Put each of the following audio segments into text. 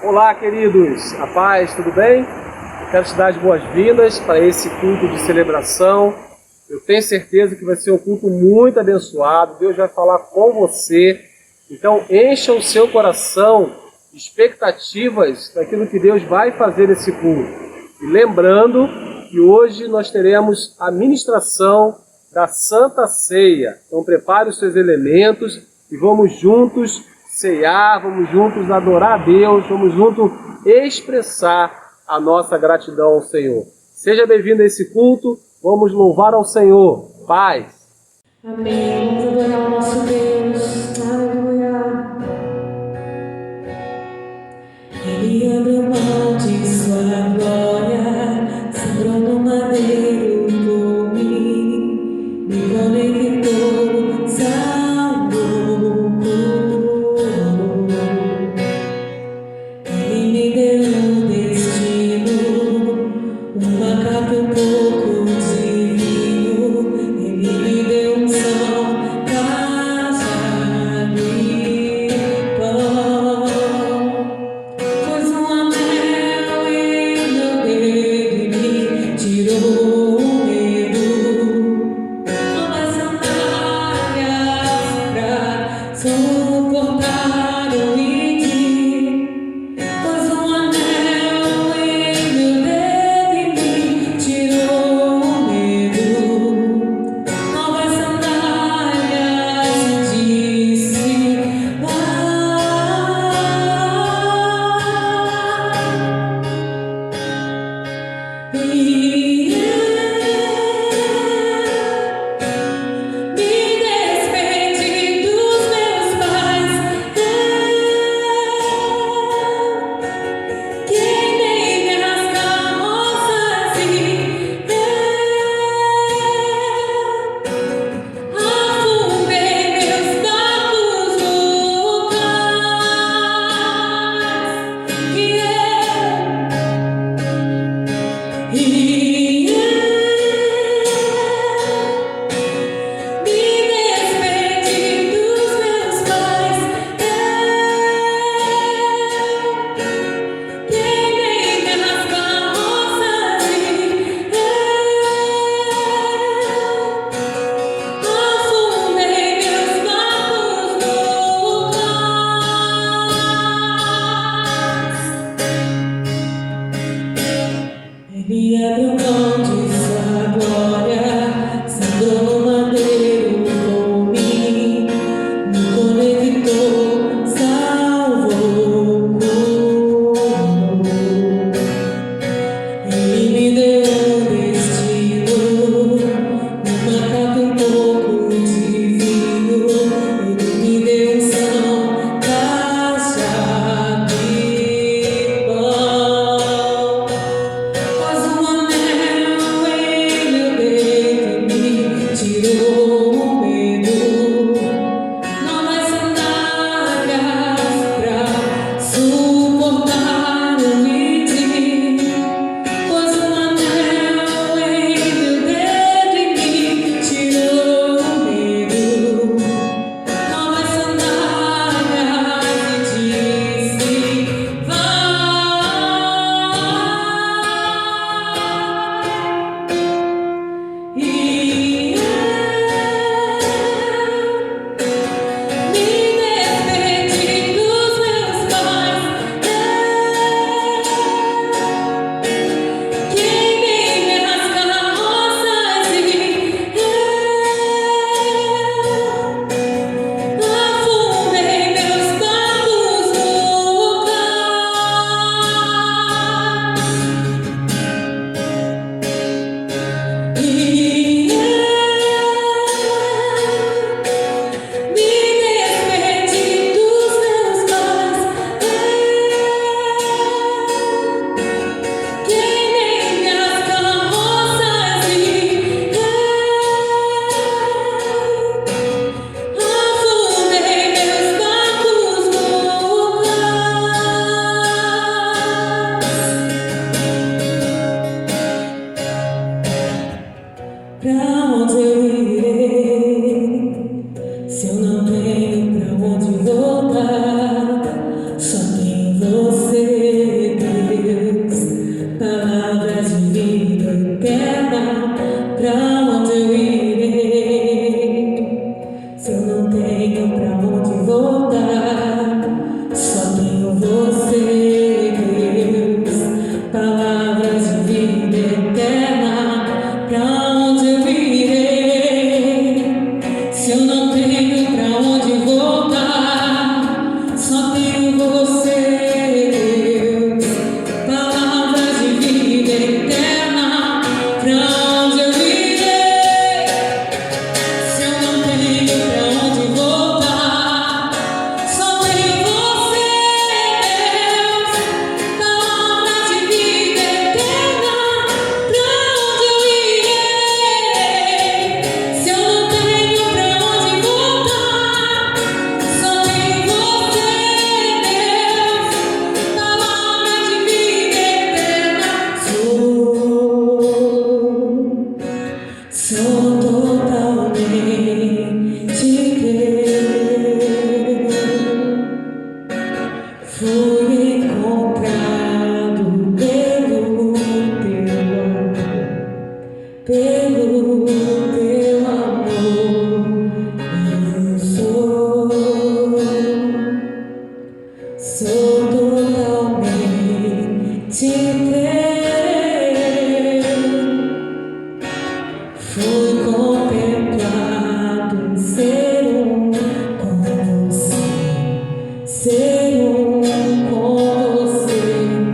Olá, queridos, a paz, tudo bem? Eu quero te dar as boas-vindas para esse culto de celebração. Eu tenho certeza que vai ser um culto muito abençoado. Deus vai falar com você. Então, encha o seu coração de expectativas daquilo que Deus vai fazer nesse culto. E lembrando que hoje nós teremos a ministração da Santa Ceia. Então, prepare os seus elementos e vamos juntos ceiar, vamos juntos adorar a Deus, vamos juntos expressar a nossa gratidão ao Senhor. Seja bem-vindo a esse culto, vamos louvar ao Senhor. Paz. Amém. Vamos adorar o nosso Deus. Aleluia. Ele abriu mão de sua glória, sangrou no madeiro por mim, me conectou, salvou. Ele me deu um destino, uma capa um pouco de vinho. Ele me deu um som, casa e pão. Pôs um anel em meu dedo e me tirou o medo. Novas sandálias pra suportar o índio. Pôs um anel em meu dedo e me tirou o medo. Novas sandálias e disse: me despedi dos meus pais, queimei minhas carroças e afundei meus barcos no me despedi dos meus pais, queimei minhas carroças e afundei meus barcos no Ele abriu mão de sua glória, sangrou no madeiro por mim, me conectou, salvou. Ele me deu um destino, uma capa um pouco de vinho. Ele me deu um som, caixa de pão. Pôs um anel comprado pelo teu amor, pelo teu amor. Eu sou totalmente teu. Fui contemplado em ser com você, ser com você.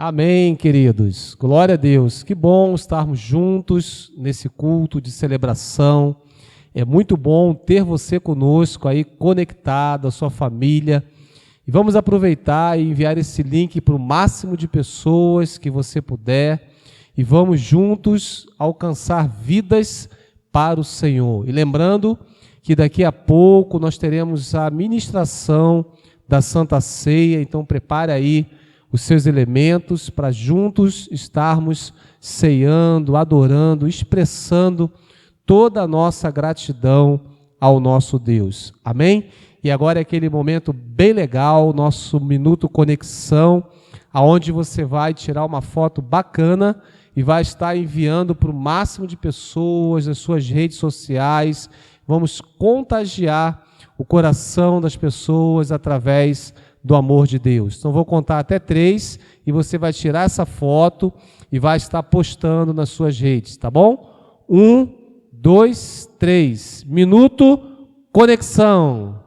Amém, queridos. Glória a Deus. Que bom estarmos juntos nesse culto de celebração. É muito bom ter você conosco aí, conectado, a sua família. E vamos aproveitar e enviar esse link para o máximo de pessoas que você puder. E vamos juntos alcançar vidas para o Senhor. E lembrando que daqui a pouco nós teremos a ministração da Santa Ceia. Então prepare aí os seus elementos para juntos estarmos ceando, adorando, expressando toda a nossa gratidão ao nosso Deus. Amém? E agora é aquele momento bem legal, nosso Minuto Conexão, aonde você vai tirar uma foto bacana e vai estar enviando para o máximo de pessoas nas suas redes sociais. Vamos contagiar o coração das pessoas através do amor de Deus. Então vou contar até 3 e você vai tirar essa foto e vai estar postando nas suas redes, tá bom? 1, 2, 3. Minuto Conexão.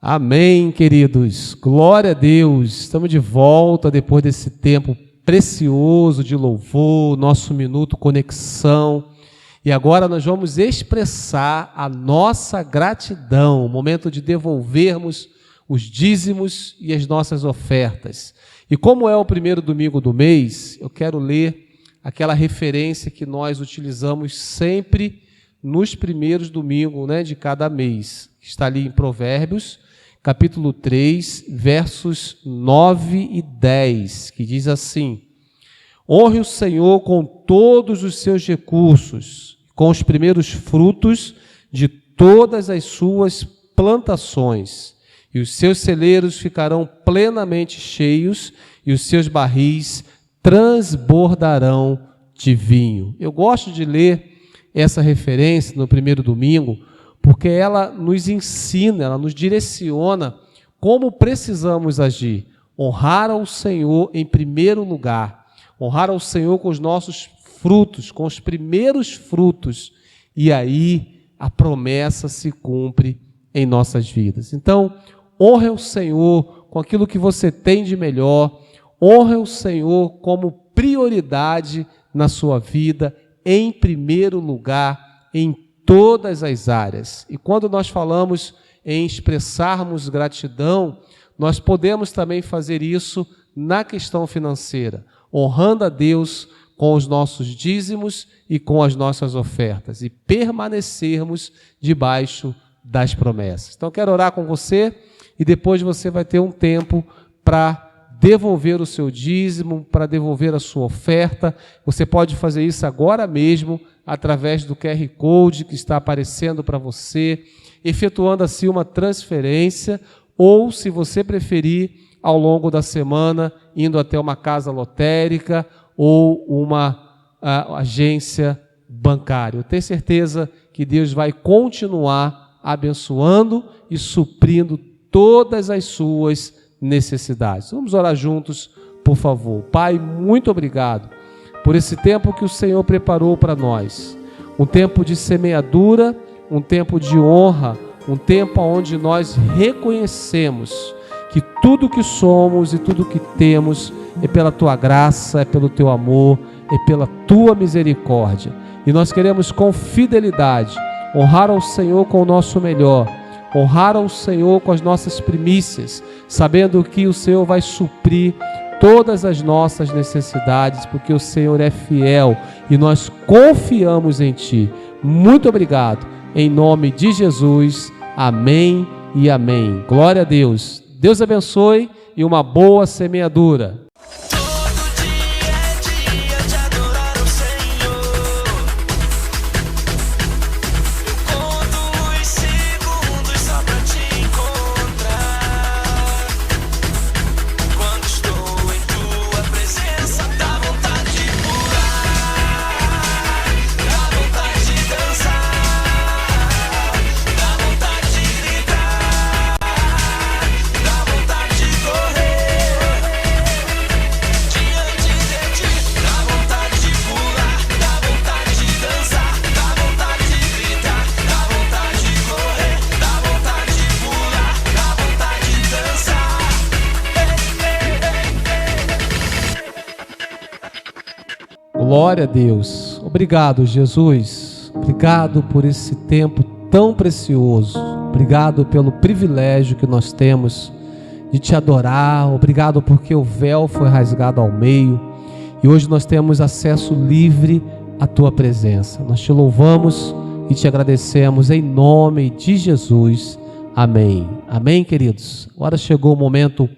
Amém, queridos. Glória a Deus. Estamos de volta depois desse tempo precioso de louvor, nosso Minuto Conexão. E agora nós vamos expressar a nossa gratidão, o momento de devolvermos os dízimos e as nossas ofertas. E como é o primeiro domingo do mês, eu quero ler aquela referência que nós utilizamos sempre nos primeiros domingos, de cada mês. Está ali em Provérbios, capítulo 3, versos 9 e 10, que diz assim: honre o Senhor com todos os seus recursos, com os primeiros frutos de todas as suas plantações, e os seus celeiros ficarão plenamente cheios, e os seus barris transbordarão de vinho. Eu gosto de ler essa referência no primeiro domingo, porque ela nos ensina, ela nos direciona como precisamos agir. Honrar ao Senhor em primeiro lugar, honrar ao Senhor com os nossos frutos, com os primeiros frutos, e aí a promessa se cumpre em nossas vidas. Então, honre ao Senhor com aquilo que você tem de melhor, honre ao Senhor como prioridade na sua vida, em primeiro lugar, em todas as áreas. E quando nós falamos em expressarmos gratidão, nós podemos também fazer isso na questão financeira, honrando a Deus com os nossos dízimos e com as nossas ofertas, e permanecermos debaixo das promessas. Então, quero orar com você, e depois você vai ter um tempo para devolver o seu dízimo, para devolver a sua oferta. Você pode fazer isso agora mesmo, através do QR Code que está aparecendo para você, efetuando assim uma transferência, ou, se você preferir, ao longo da semana, indo até uma casa lotérica ou uma agência bancária. Eu tenho certeza que Deus vai continuar abençoando e suprindo todas as suas necessidades. Vamos orar juntos, por favor. Pai, muito obrigado por esse tempo que o Senhor preparou para nós. Um tempo de semeadura, um tempo de honra, um tempo onde nós reconhecemos que tudo que somos e tudo que temos é pela Tua graça, é pelo Teu amor, é pela Tua misericórdia. E nós queremos com fidelidade honrar ao Senhor com o nosso melhor, honrar ao Senhor com as nossas primícias, sabendo que o Senhor vai suprir todas as nossas necessidades, porque o Senhor é fiel e nós confiamos em Ti. Muito obrigado, em nome de Jesus, amém e amém. Glória a Deus. Deus abençoe e uma boa semeadura. Glória a Deus. Obrigado, Jesus. Obrigado por esse tempo tão precioso. Obrigado pelo privilégio que nós temos de Te adorar. Obrigado porque o véu foi rasgado ao meio e hoje nós temos acesso livre à Tua presença. Nós Te louvamos e Te agradecemos em nome de Jesus. Amém. Amém, queridos. Agora chegou o momento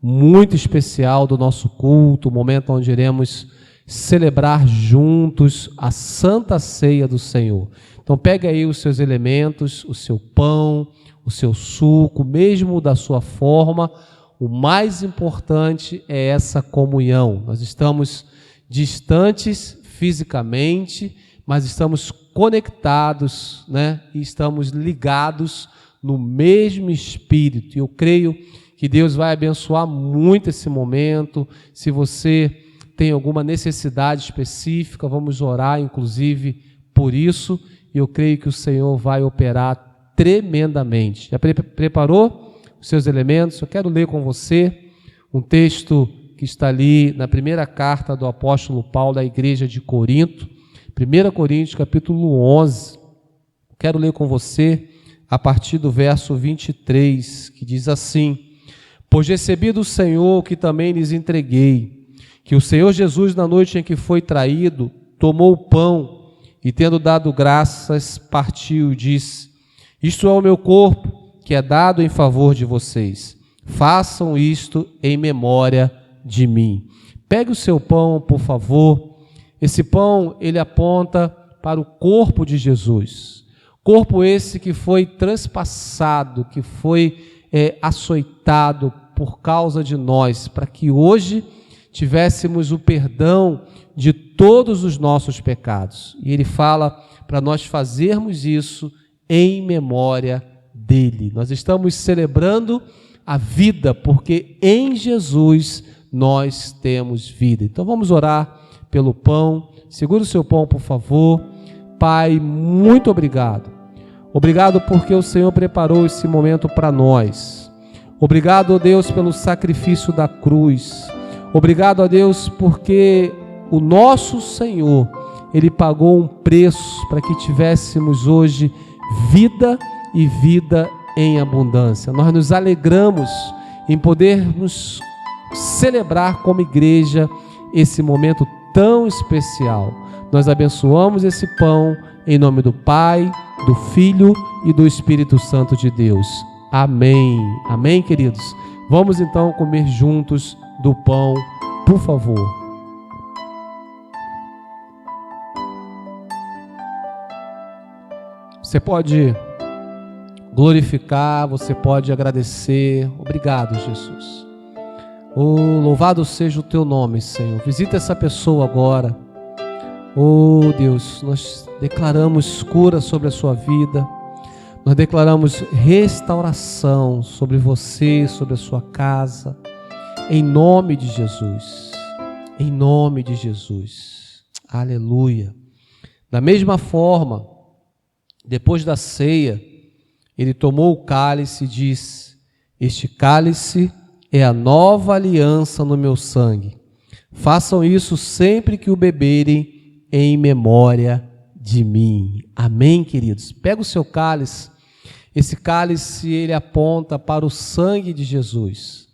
muito especial do nosso culto, o momento onde iremos celebrar juntos a Santa Ceia do Senhor. Então pegue aí os seus elementos, o seu pão, o seu suco, mesmo da sua forma. O mais importante é essa comunhão. Nós estamos distantes fisicamente, mas estamos conectados, né? E estamos ligados no mesmo Espírito. E eu creio que Deus vai abençoar muito esse momento. Se você tem alguma necessidade específica, vamos orar inclusive por isso, e eu creio que o Senhor vai operar tremendamente. Já preparou os seus elementos? Eu quero ler com você um texto que está ali na primeira carta do apóstolo Paulo à igreja de Corinto, 1 Coríntios capítulo 11. Quero ler com você a partir do verso 23, que diz assim: pois recebi do Senhor o que também lhes entreguei, que o Senhor Jesus, na noite em que foi traído, tomou o pão e, tendo dado graças, partiu e disse: isto é o meu corpo, que é dado em favor de vocês. Façam isto em memória de mim. Pegue o seu pão, por favor. Esse pão, ele aponta para o corpo de Jesus. Corpo esse que foi transpassado, que foi açoitado por causa de nós, para que hoje tivéssemos o perdão de todos os nossos pecados. E ele fala para nós fazermos isso em memória dele. Nós estamos celebrando a vida, porque em Jesus nós temos vida. Então vamos orar pelo pão. Segura o seu pão, por favor. Pai, muito obrigado. Obrigado porque o Senhor preparou esse momento para nós. Obrigado, ó Deus, pelo sacrifício da cruz. Obrigado a Deus porque o nosso Senhor, Ele pagou um preço para que tivéssemos hoje vida e vida em abundância. Nós nos alegramos em podermos celebrar como igreja esse momento tão especial. Nós abençoamos esse pão em nome do Pai, do Filho e do Espírito Santo de Deus. Amém. Amém, queridos? Vamos então comer juntos do pão, por favor. Você pode glorificar, você pode agradecer. Obrigado, Jesus. Oh, louvado seja o teu nome, Senhor. Visita essa pessoa agora. Oh, Deus, nós declaramos cura sobre a sua vida. Nós declaramos restauração sobre você, sobre a sua casa. Em nome de Jesus. Em nome de Jesus. Aleluia. Da mesma forma, depois da ceia, ele tomou o cálice e disse: este cálice é a nova aliança no meu sangue. Façam isso sempre que o beberem em memória de mim. Amém, queridos? Pega o seu cálice Esse cálice, ele aponta para o sangue de Jesus.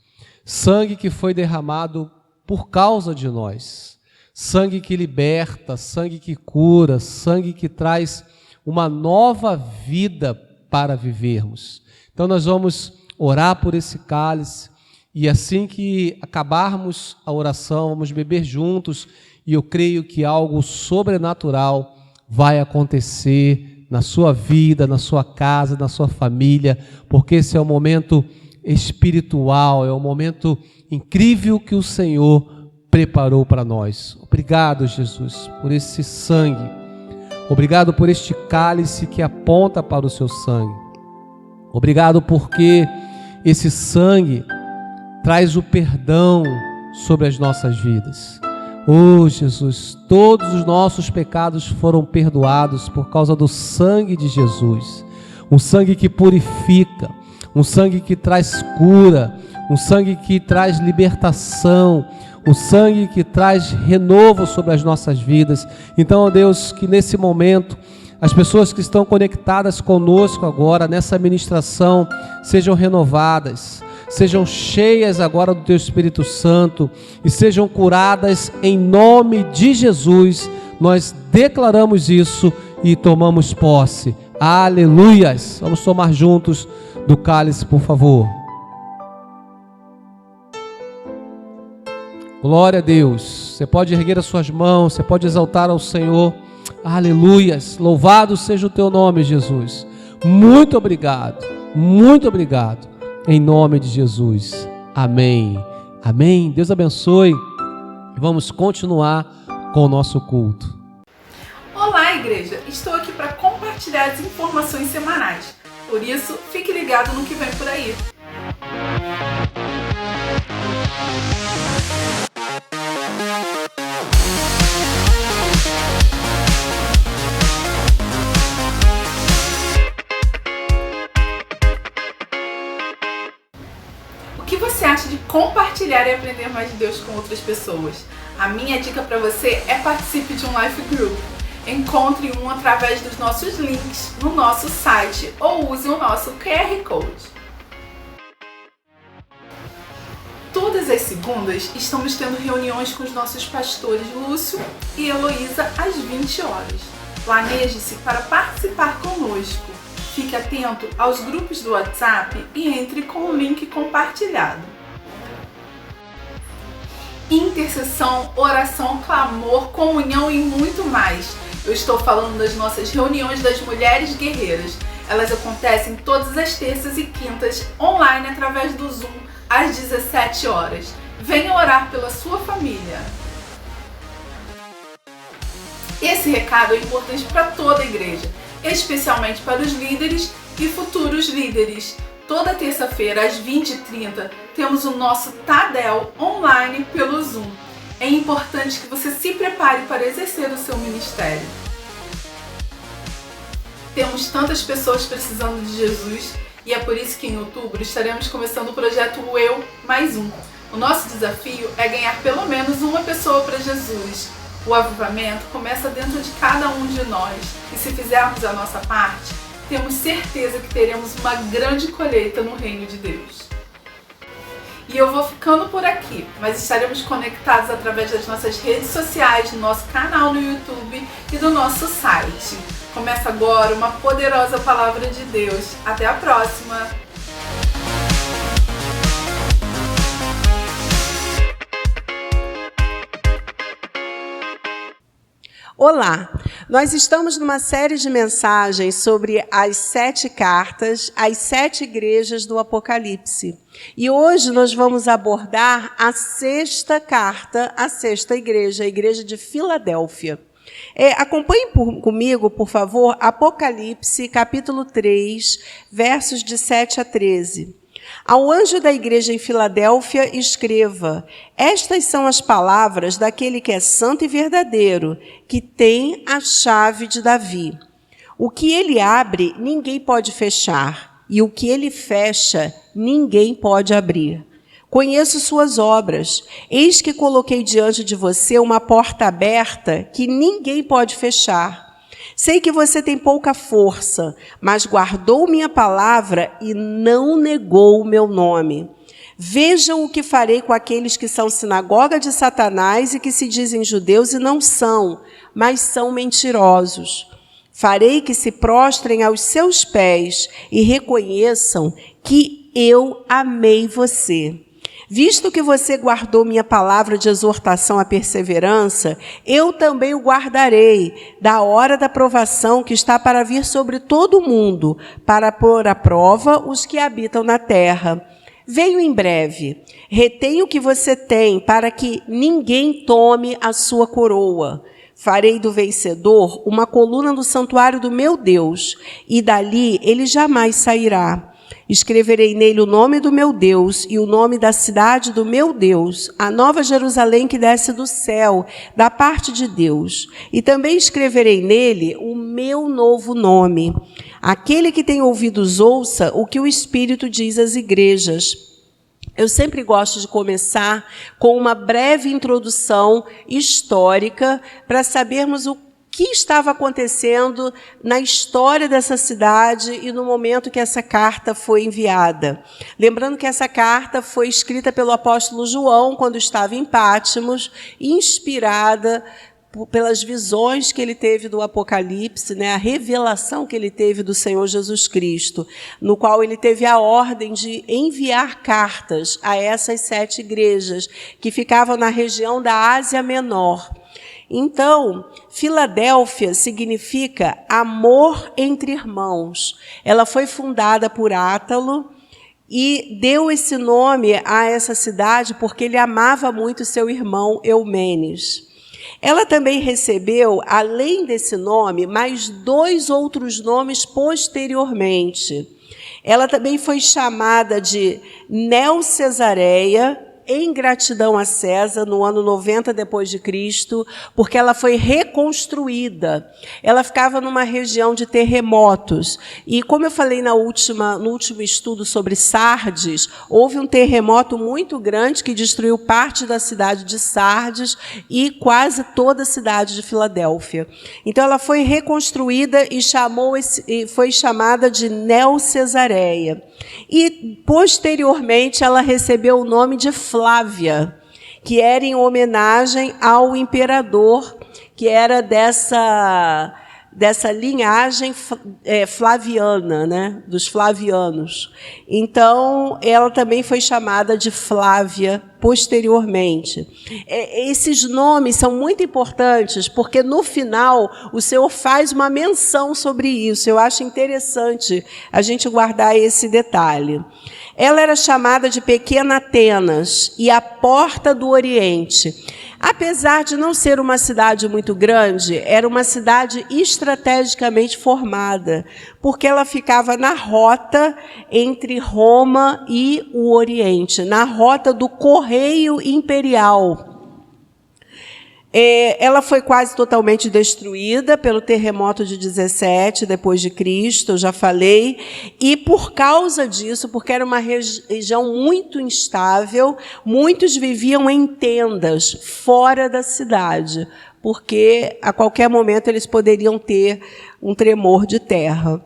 Sangue que foi derramado por causa de nós. Sangue que liberta, sangue que cura, sangue que traz uma nova vida para vivermos. Então nós vamos orar por esse cálice e assim que acabarmos a oração, vamos beber juntos e eu creio que algo sobrenatural vai acontecer na sua vida, na sua casa, na sua família, porque esse é um momento espiritual, é um momento incrível que o Senhor preparou para nós. Obrigado, Jesus, por esse sangue. Obrigado por este cálice que aponta para o seu sangue. Obrigado porque esse sangue traz o perdão sobre as nossas vidas. Oh, Jesus, todos os nossos pecados foram perdoados por causa do sangue de Jesus. Um sangue que purifica, um sangue que traz cura, um sangue que traz libertação, um sangue que traz renovo sobre as nossas vidas. Então, ó Deus, que nesse momento as pessoas que estão conectadas conosco agora nessa ministração sejam renovadas, sejam cheias agora do Teu Espírito Santo e sejam curadas em nome de Jesus. Nós declaramos isso e tomamos posse. Aleluias! Vamos tomar juntos do cálice, por favor. Glória a Deus. Você pode erguer as suas mãos, você pode exaltar ao Senhor. Aleluias. Louvado seja o Teu nome, Jesus. Muito obrigado. Muito obrigado. Em nome de Jesus. Amém. Amém. Deus abençoe. Vamos continuar com o nosso culto. Olá, igreja. Estou aqui para compartilhar as informações semanais. Por isso, fique ligado no que vem por aí. O que você acha de compartilhar e aprender mais de Deus com outras pessoas? A minha dica para você é participe de um Life Group. Encontre um através dos nossos links no nosso site ou use o nosso QR Code. Todas as segundas estamos tendo reuniões com os nossos pastores Lúcio e Heloísa às 20 horas. Planeje-se para participar conosco. Fique atento aos grupos do WhatsApp e entre com o link compartilhado. Intercessão, oração, clamor, comunhão e muito mais. Eu estou falando das nossas reuniões das Mulheres Guerreiras. Elas acontecem todas as terças e quintas online através do Zoom às 17 horas. Venha orar pela sua família. Esse recado é importante para toda a igreja, especialmente para os líderes e futuros líderes. Toda terça-feira, às 20h30, temos o nosso Tadel online pelo Zoom. É importante que você se prepare para exercer o seu ministério. Temos tantas pessoas precisando de Jesus e é por isso que em outubro estaremos começando o projeto Eu Mais Um. O nosso desafio é ganhar pelo menos uma pessoa para Jesus. O avivamento começa dentro de cada um de nós e se fizermos a nossa parte, temos certeza que teremos uma grande colheita no reino de Deus. E eu vou ficando por aqui, mas estaremos conectados através das nossas redes sociais, do nosso canal no YouTube e do nosso site. Começa agora uma poderosa palavra de Deus. Até a próxima! Olá, nós estamos numa série de mensagens sobre as 7 cartas, as 7 igrejas do Apocalipse. E hoje nós vamos abordar a 6ª carta, a 6ª igreja, a igreja de Filadélfia. Acompanhe comigo, por favor, Apocalipse, capítulo 3, versos de 7 a 13. Ao anjo da igreja em Filadélfia, escreva: estas são as palavras daquele que é santo e verdadeiro, que tem a chave de Davi. O que ele abre, ninguém pode fechar, e o que ele fecha, ninguém pode abrir. Conheço suas obras. Eis que coloquei diante de você uma porta aberta que ninguém pode fechar. Sei que você tem pouca força, mas guardou minha palavra e não negou o meu nome. Vejam o que farei com aqueles que são sinagoga de Satanás e que se dizem judeus e não são, mas são mentirosos. Farei que se prostrem aos seus pés e reconheçam que eu amei você. Visto que você guardou minha palavra de exortação à perseverança, eu também o guardarei da hora da provação que está para vir sobre todo o mundo, para pôr à prova os que habitam na terra. Venho em breve. Retenha o que você tem, para que ninguém tome a sua coroa. Farei do vencedor uma coluna no santuário do meu Deus, e dali ele jamais sairá. Escreverei nele o nome do meu Deus e o nome da cidade do meu Deus, a nova Jerusalém que desce do céu, da parte de Deus. E também escreverei nele o meu novo nome. Aquele que tem ouvidos, ouça o que o Espírito diz às igrejas. Eu sempre gosto de começar com uma breve introdução histórica para sabermos o que estava acontecendo na história dessa cidade e no momento que essa carta foi enviada. Lembrando que essa carta foi escrita pelo apóstolo João quando estava em Pátimos, inspirada pelas visões que ele teve do Apocalipse, né, a revelação que ele teve do Senhor Jesus Cristo, no qual ele teve a ordem de enviar cartas a essas 7 igrejas que ficavam na região da Ásia Menor. Então, Filadélfia significa amor entre irmãos. Ela foi fundada por Átalo e deu esse nome a essa cidade porque ele amava muito seu irmão Eumênides. Ela também recebeu, além desse nome, mais 2 outros nomes posteriormente. Ela também foi chamada de Neo-Cesareia, em gratidão a César, no ano 90 depois de Cristo, porque ela foi reconstruída. Ela ficava numa região de terremotos. E como eu falei no último estudo sobre Sardes, houve um terremoto muito grande que destruiu parte da cidade de Sardes e quase toda a cidade de Filadélfia. Então ela foi reconstruída e foi chamada de Neo-Cesareia. E posteriormente ela recebeu o nome de Flávia, que era em homenagem ao imperador, que era dessa linhagem flaviana, né, dos flavianos. Então, ela também foi chamada de Flávia posteriormente. Esses nomes são muito importantes, porque no final o Senhor faz uma menção sobre isso. Eu acho interessante a gente guardar esse detalhe. Ela era chamada de Pequena Atenas e a Porta do Oriente. Apesar de não ser uma cidade muito grande, era uma cidade estrategicamente formada, porque ela ficava na rota entre Roma e o Oriente, na rota do correio imperial. Ela foi quase totalmente destruída pelo terremoto de 17 depois de Cristo, eu já falei, e por causa disso, porque era uma região muito instável, muitos viviam em tendas fora da cidade, porque a qualquer momento eles poderiam ter um tremor de terra.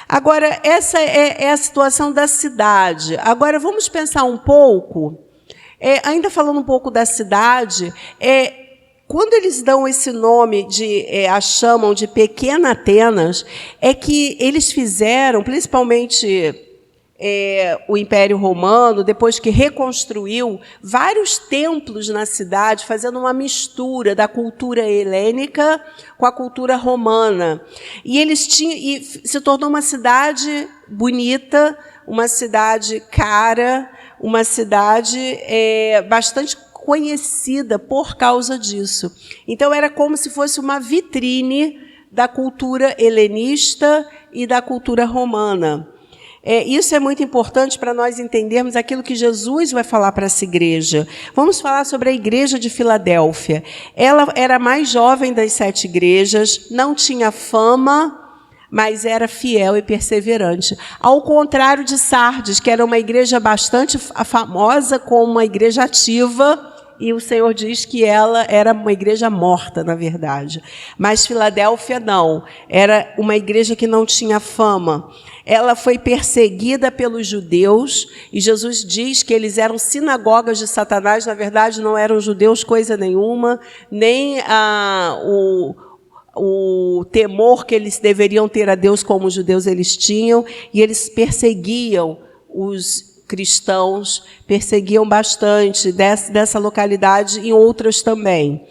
Agora, essa é a situação da cidade. Agora, vamos pensar um pouco, ainda falando um pouco da cidade, quando eles dão esse nome, a chamam de Pequena Atenas, é que eles fizeram, principalmente o Império Romano, depois que reconstruiu vários templos na cidade, fazendo uma mistura da cultura helênica com a cultura romana. E se tornou uma cidade bonita, uma cidade cara, uma cidade bastante conhecida por causa disso. Então, era como se fosse uma vitrine da cultura helenista e da cultura romana. Isso é muito importante para nós entendermos aquilo que Jesus vai falar para essa igreja. Vamos falar sobre a igreja de Filadélfia. Ela era a mais jovem das 7 igrejas, não tinha fama, mas era fiel e perseverante. Ao contrário de Sardes, que era uma igreja bastante famosa como uma igreja ativa e o Senhor diz que ela era uma igreja morta, na verdade. Mas Filadélfia não, era uma igreja que não tinha fama. Ela foi perseguida pelos judeus, e Jesus diz que eles eram sinagogas de Satanás. Na verdade, não eram judeus coisa nenhuma, nem o temor que eles deveriam ter a Deus como os judeus eles tinham, e eles perseguiam os cristãos, perseguiam bastante dessa localidade e outras também.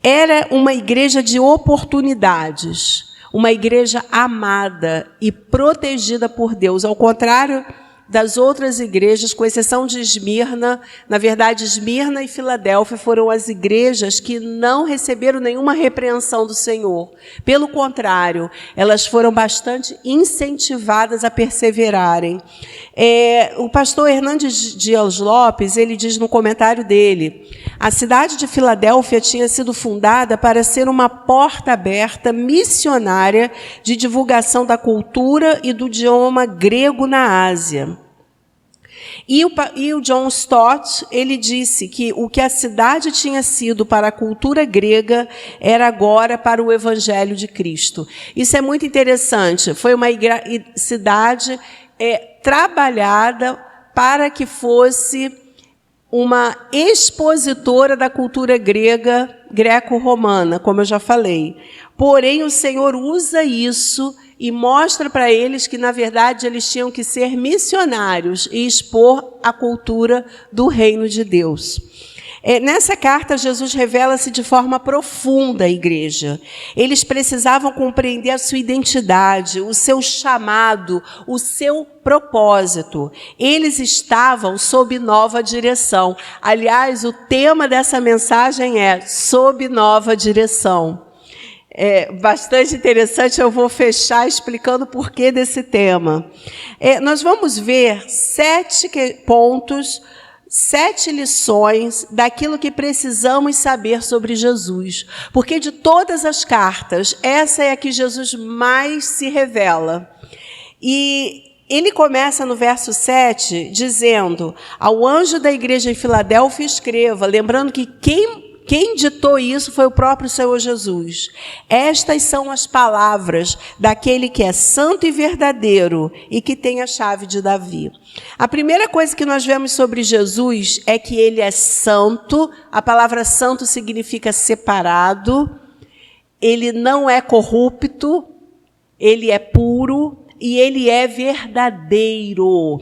Era uma igreja de oportunidades, uma igreja amada e protegida por Deus, ao contrário das outras igrejas, com exceção de Esmirna. Na verdade, Esmirna e Filadélfia foram as igrejas que não receberam nenhuma repreensão do Senhor. Pelo contrário, elas foram bastante incentivadas a perseverarem. O pastor Hernandes Dias Lopes, ele diz no comentário dele: a cidade de Filadélfia tinha sido fundada para ser uma porta aberta missionária de divulgação da cultura e do idioma grego na Ásia. E o John Stott, ele disse que o que a cidade tinha sido para a cultura grega era agora para o Evangelho de Cristo. Isso é muito interessante. Foi uma cidade trabalhada para que fosse uma expositora da cultura grega, greco-romana, como eu já falei. Porém, o Senhor usa isso e mostra para eles que, na verdade, eles tinham que ser missionários e expor a cultura do reino de Deus. Nessa carta, Jesus revela-se de forma profunda à igreja. Eles precisavam compreender a sua identidade, o seu chamado, o seu propósito. Eles estavam sob nova direção. Aliás, o tema dessa mensagem é sob nova direção. É bastante interessante, eu vou fechar explicando o porquê desse tema. Nós vamos ver 7 pontos, 7 lições daquilo que precisamos saber sobre Jesus. Porque de todas as cartas, essa é a que Jesus mais se revela. E ele começa no verso 7 dizendo: ao anjo da igreja em Filadélfia escreva, lembrando que quem ditou isso foi o próprio Senhor Jesus. Estas são as palavras daquele que é santo e verdadeiro e que tem a chave de Davi. A primeira coisa que nós vemos sobre Jesus é que ele é santo. A palavra santo significa separado. Ele não é corrupto. Ele é puro e ele é verdadeiro.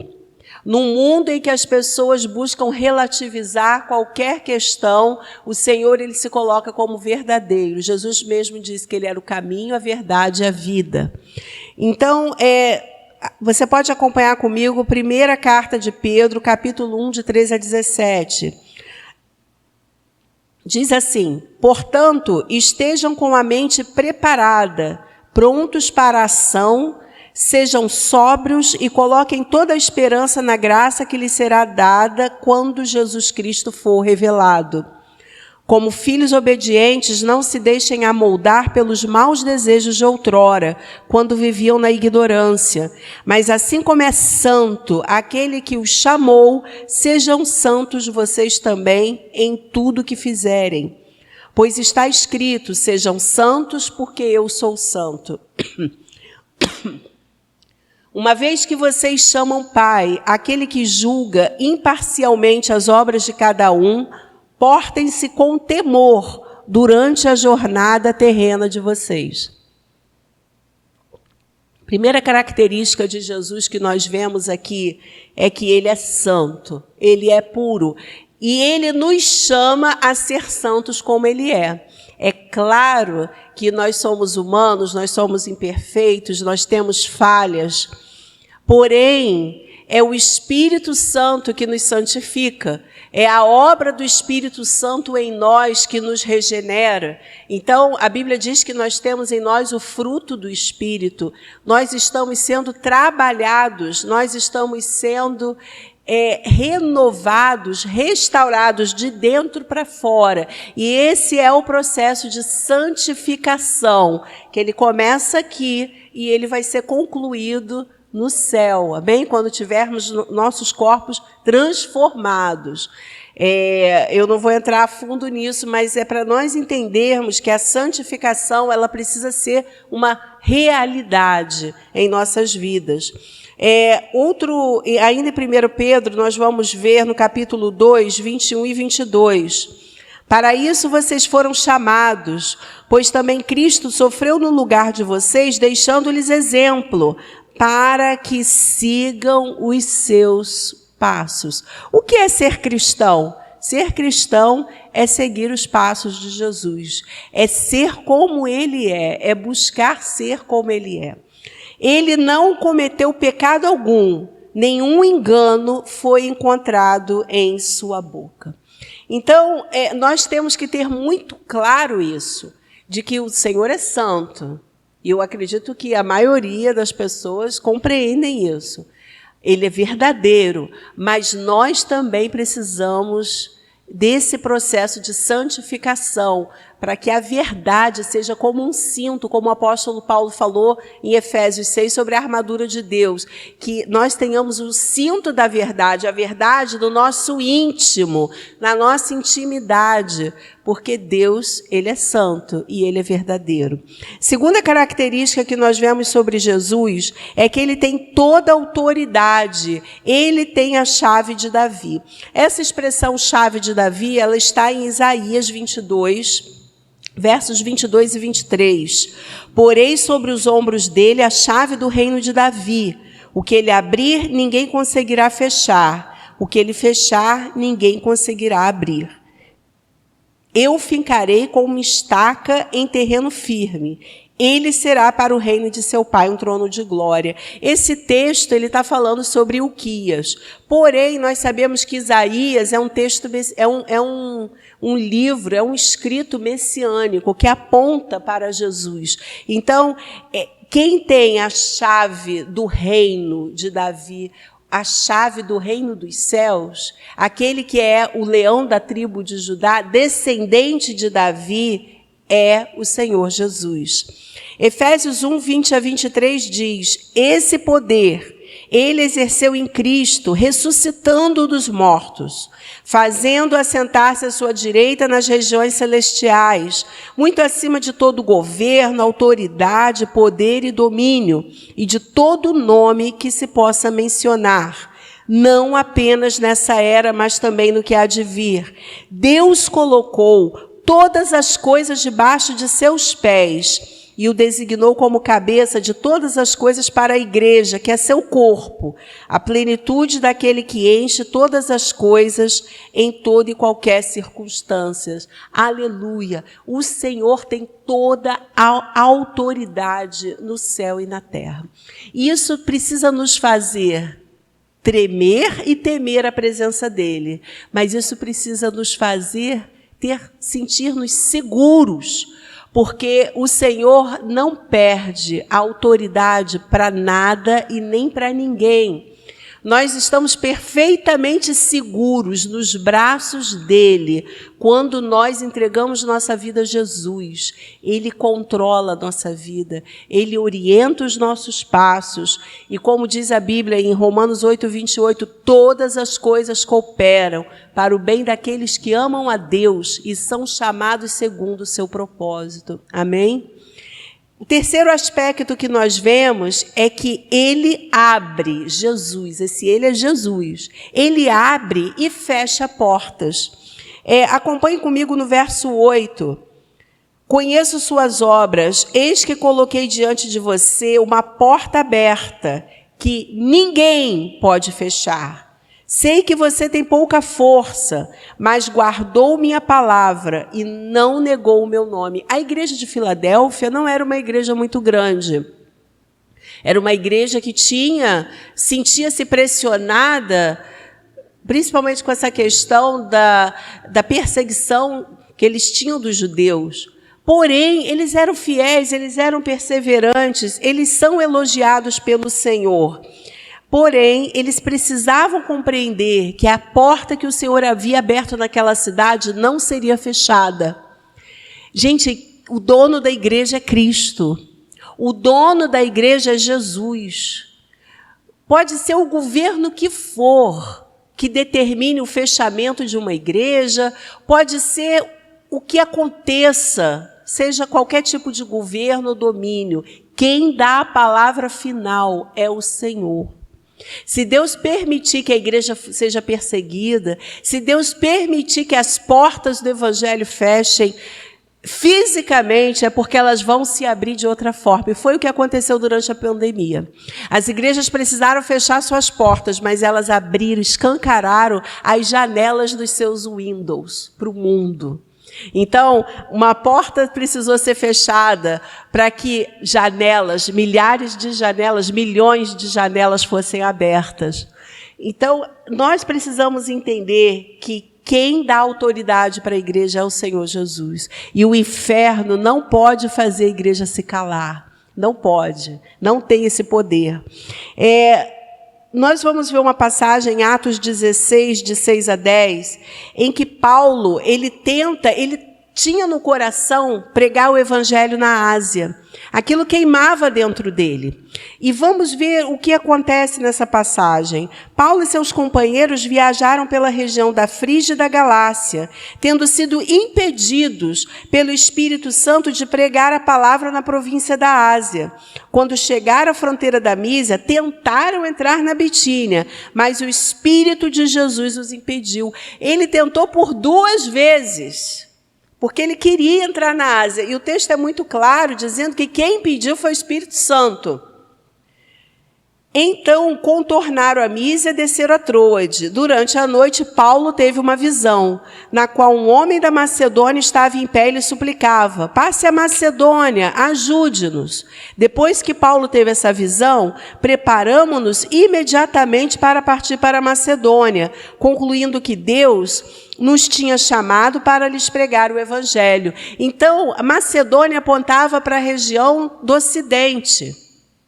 Num mundo em que as pessoas buscam relativizar qualquer questão, o Senhor ele se coloca como verdadeiro. Jesus mesmo disse que ele era o caminho, a verdade e a vida. Então, você pode acompanhar comigo a primeira carta de Pedro, capítulo 1, de 13 a 17. Diz assim: portanto, estejam com a mente preparada, prontos para a ação. Sejam sóbrios e coloquem toda a esperança na graça que lhes será dada quando Jesus Cristo for revelado. Como filhos obedientes, não se deixem amoldar pelos maus desejos de outrora, quando viviam na ignorância. Mas assim como é santo aquele que os chamou, sejam santos vocês também em tudo que fizerem. Pois está escrito: sejam santos porque eu sou santo. Uma vez que vocês chamam Pai, aquele que julga imparcialmente as obras de cada um, portem-se com temor durante a jornada terrena de vocês. Primeira característica de Jesus que nós vemos aqui é que ele é santo, ele é puro, e ele nos chama a ser santos como ele é. É claro que nós somos humanos, nós somos imperfeitos, nós temos falhas. Porém, é o Espírito Santo que nos santifica. É a obra do Espírito Santo em nós que nos regenera. Então, a Bíblia diz que nós temos em nós o fruto do Espírito. Nós estamos sendo trabalhados, nós estamos sendo renovados, restaurados de dentro para fora. E esse é o processo de santificação, que ele começa aqui e ele vai ser concluído no céu, amém? Quando tivermos nossos corpos transformados. Eu não vou entrar a fundo nisso, mas é para nós entendermos que a santificação ela precisa ser uma realidade em nossas vidas. Ainda em 1 Pedro, nós vamos ver no capítulo 2, 21 e 22. Para isso vocês foram chamados, pois também Cristo sofreu no lugar de vocês, deixando-lhes exemplo, para que sigam os seus passos. O que é ser cristão? Ser cristão é seguir os passos de Jesus, é ser como Ele é buscar ser como Ele é. Ele não cometeu pecado algum, nenhum engano foi encontrado em sua boca. Então, nós temos que ter muito claro isso, de que o Senhor é santo. E eu acredito que a maioria das pessoas compreendem isso. Ele é verdadeiro, mas nós também precisamos desse processo de santificação, para que a verdade seja como um cinto, como o apóstolo Paulo falou em Efésios 6 sobre a armadura de Deus, que nós tenhamos o cinto da verdade, a verdade do nosso íntimo, na nossa intimidade, porque Deus, Ele é santo e Ele é verdadeiro. Segunda característica que nós vemos sobre Jesus é que Ele tem toda a autoridade, Ele tem a chave de Davi. Essa expressão chave de Davi, ela está em Isaías 22, versos 22 e 23. Porei sobre os ombros dele a chave do reino de Davi. O que ele abrir, ninguém conseguirá fechar. O que ele fechar, ninguém conseguirá abrir. Eu fincarei com uma estaca em terreno firme. Ele será para o reino de seu pai um trono de glória. Esse texto ele está falando sobre Uquias. Porém, nós sabemos que Isaías é um texto, um livro, é um escrito messiânico que aponta para Jesus. Então, quem tem a chave do reino de Davi, a chave do reino dos céus, aquele que é o leão da tribo de Judá, descendente de Davi, é o Senhor Jesus. Efésios 1, 20 a 23 diz, esse poder ele exerceu em Cristo, ressuscitando dos mortos, fazendo assentar-se à sua direita nas regiões celestiais, muito acima de todo governo, autoridade, poder e domínio, e de todo nome que se possa mencionar, não apenas nessa era, mas também no que há de vir. Deus colocou todas as coisas debaixo de seus pés, e o designou como cabeça de todas as coisas para a igreja, que é seu corpo, a plenitude daquele que enche todas as coisas em toda e qualquer circunstância. Aleluia! O Senhor tem toda a autoridade no céu e na terra. Isso precisa nos fazer tremer e temer a presença dele, mas isso precisa nos fazer sentir-nos seguros, porque o Senhor não perde a autoridade para nada e nem para ninguém. Nós estamos perfeitamente seguros nos braços dele quando nós entregamos nossa vida a Jesus. Ele controla a nossa vida, ele orienta os nossos passos. E como diz a Bíblia em Romanos 8, 28, todas as coisas cooperam para o bem daqueles que amam a Deus e são chamados segundo o seu propósito. Amém? O terceiro aspecto que nós vemos é que ele abre, Jesus, esse ele é Jesus, ele abre e fecha portas. Acompanhe comigo no verso 8. Conheço suas obras, eis que coloquei diante de você uma porta aberta, que ninguém pode fechar. Sei que você tem pouca força, mas guardou minha palavra e não negou o meu nome. A igreja de Filadélfia não era uma igreja muito grande. Era uma igreja que sentia-se pressionada, principalmente com essa questão da perseguição que eles tinham dos judeus. Porém, eles eram fiéis, eles eram perseverantes, eles são elogiados pelo Senhor. Porém, eles precisavam compreender que a porta que o Senhor havia aberto naquela cidade não seria fechada. Gente, o dono da igreja é Cristo. O dono da igreja é Jesus. Pode ser o governo que for, que determine o fechamento de uma igreja, pode ser o que aconteça, seja qualquer tipo de governo ou domínio. Quem dá a palavra final é o Senhor. Se Deus permitir que a igreja seja perseguida, se Deus permitir que as portas do evangelho fechem fisicamente, é porque elas vão se abrir de outra forma. E foi o que aconteceu durante a pandemia. As igrejas precisaram fechar suas portas, mas elas abriram, escancararam as janelas dos seus windows para o mundo. Então, uma porta precisou ser fechada para que janelas, milhares de janelas, milhões de janelas fossem abertas. Então, nós precisamos entender que quem dá autoridade para a igreja é o Senhor Jesus. E o inferno não pode fazer a igreja se calar. Não pode. Não tem esse poder. Nós vamos ver uma passagem em Atos 16, de 6 a 10, em que Paulo, ele tinha no coração pregar o evangelho na Ásia. Aquilo queimava dentro dele. E vamos ver o que acontece nessa passagem. Paulo e seus companheiros viajaram pela região da Frígia e da Galácia, tendo sido impedidos pelo Espírito Santo de pregar a palavra na província da Ásia. Quando chegaram à fronteira da Mísia, tentaram entrar na Bitínia, mas o Espírito de Jesus os impediu. Ele tentou por 2 vezes. Porque ele queria entrar na Ásia. E o texto é muito claro, dizendo que quem impediu foi o Espírito Santo. Então, contornaram a Mísia e desceram a Troade. Durante a noite, Paulo teve uma visão, na qual um homem da Macedônia estava em pé e lhe suplicava: passe a Macedônia, ajude-nos. Depois que Paulo teve essa visão, preparamo-nos imediatamente para partir para a Macedônia, concluindo que Deus nos tinha chamado para lhes pregar o evangelho. Então, a Macedônia apontava para a região do Ocidente,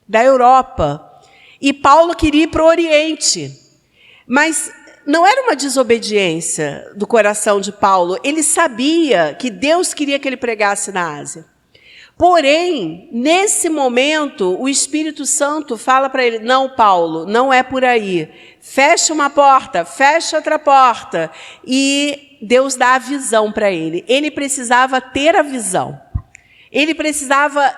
da Europa. E Paulo queria ir para o Oriente. Mas não era uma desobediência do coração de Paulo. Ele sabia que Deus queria que ele pregasse na Ásia. Porém, nesse momento, o Espírito Santo fala para ele: não, Paulo, não é por aí. Fecha uma porta, fecha outra porta. E Deus dá a visão para ele. Ele precisava ter a visão. Ele precisava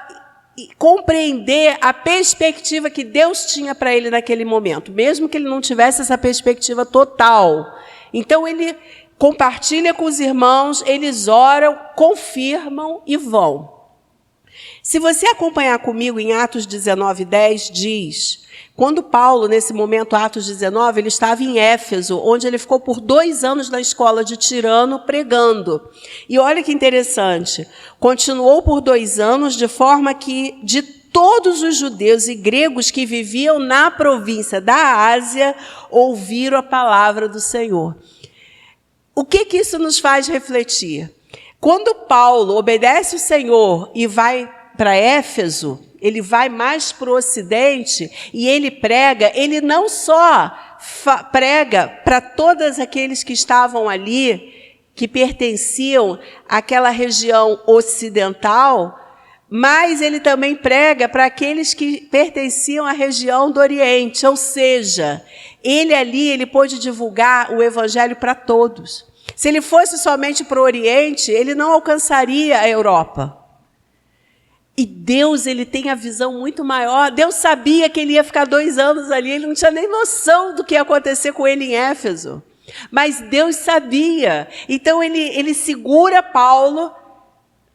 compreender a perspectiva que Deus tinha para ele naquele momento, mesmo que ele não tivesse essa perspectiva total. Então, ele compartilha com os irmãos, eles oram, confirmam e vão. Se você acompanhar comigo em Atos 19, 10, diz: quando Paulo, nesse momento, Atos 19, ele estava em Éfeso, onde ele ficou por 2 anos na escola de Tirano pregando. E olha que interessante, continuou por 2 anos, de forma que de todos os judeus e gregos que viviam na província da Ásia, ouviram a palavra do Senhor. O que isso nos faz refletir? Quando Paulo obedece o Senhor e vai para Éfeso, ele vai mais para o Ocidente e ele prega, ele não só prega para todos aqueles que estavam ali, que pertenciam àquela região ocidental, mas ele também prega para aqueles que pertenciam à região do Oriente, ou seja, ele pôde divulgar o evangelho para todos. Se ele fosse somente para o Oriente, ele não alcançaria a Europa. E Deus, ele tem a visão muito maior. Deus sabia que ele ia ficar 2 anos ali, ele não tinha nem noção do que ia acontecer com ele em Éfeso. Mas Deus sabia. Então, ele segura Paulo.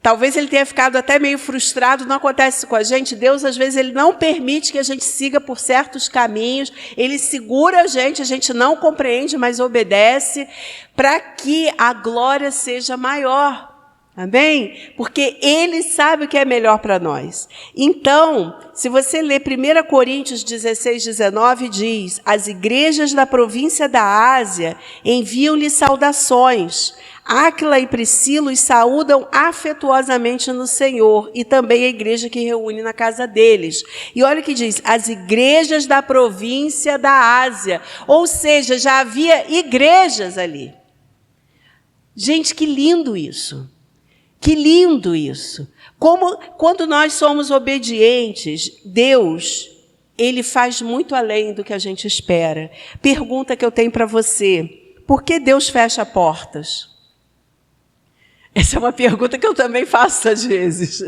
Talvez ele tenha ficado até meio frustrado, não acontece isso com a gente. Deus, às vezes, ele não permite que a gente siga por certos caminhos. Ele segura a gente não compreende, mas obedece, para que a glória seja maior. Amém? Porque ele sabe o que é melhor para nós. Então, se você ler 1 Coríntios 16, 19, diz: as igrejas da província da Ásia enviam-lhe saudações. Áquila e Priscila os saúdam afetuosamente no Senhor, e também a igreja que reúne na casa deles. E olha o que diz: as igrejas da província da Ásia. Ou seja, já havia igrejas ali. Gente, que lindo isso. Que lindo isso! Como quando nós somos obedientes, Deus, ele faz muito além do que a gente espera. Pergunta que eu tenho para você: por que Deus fecha portas? Essa é uma pergunta que eu também faço às vezes,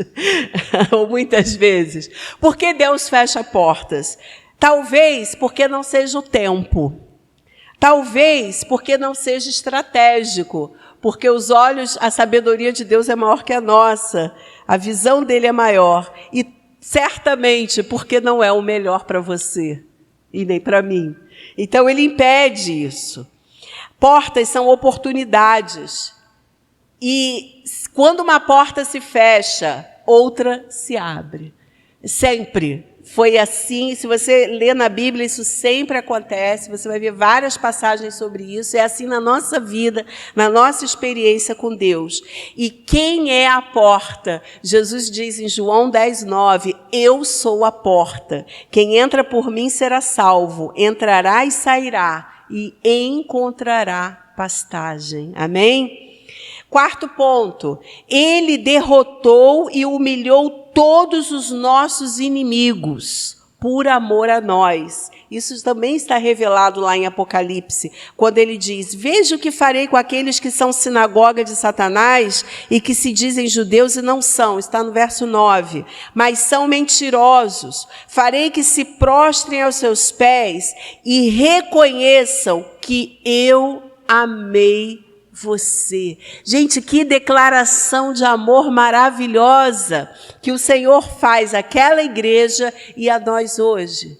ou muitas vezes. Por que Deus fecha portas? Talvez porque não seja o tempo. Talvez porque não seja estratégico. Porque os olhos, a sabedoria de Deus é maior que a nossa. A visão dele é maior. E certamente porque não é o melhor para você e nem para mim. Então ele impede isso. Portas são oportunidades. E quando uma porta se fecha, outra se abre. Sempre foi assim. Se você lê na Bíblia, isso sempre acontece. Você vai ver várias passagens sobre isso. É assim na nossa vida, na nossa experiência com Deus. E quem é a porta? Jesus diz em João 10:9, eu sou a porta. Quem entra por mim será salvo. Entrará e sairá e encontrará pastagem. Amém? Quarto ponto, ele derrotou e humilhou todos os nossos inimigos por amor a nós. Isso também está revelado lá em Apocalipse, quando ele diz: veja o que farei com aqueles que são sinagoga de Satanás e que se dizem judeus e não são. Está no verso 9. Mas são mentirosos. Farei que se prostrem aos seus pés e reconheçam que eu amei você. Gente, que declaração de amor maravilhosa que o Senhor faz àquela igreja e a nós hoje.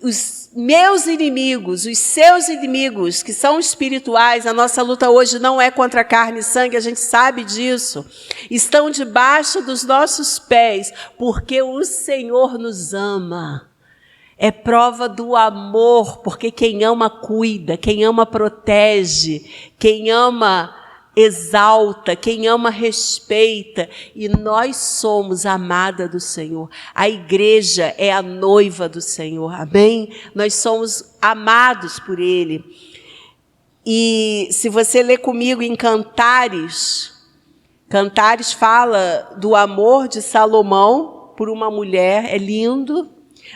Os meus inimigos, os seus inimigos, que são espirituais, a nossa luta hoje não é contra carne e sangue, a gente sabe disso, estão debaixo dos nossos pés, porque o Senhor nos ama. É prova do amor, porque quem ama cuida, quem ama protege, quem ama exalta, quem ama respeita. E nós somos a amada do Senhor. A igreja é a noiva do Senhor, amém? Nós somos amados por Ele. E se você ler comigo em Cantares, Cantares fala do amor de Salomão por uma mulher, é lindo.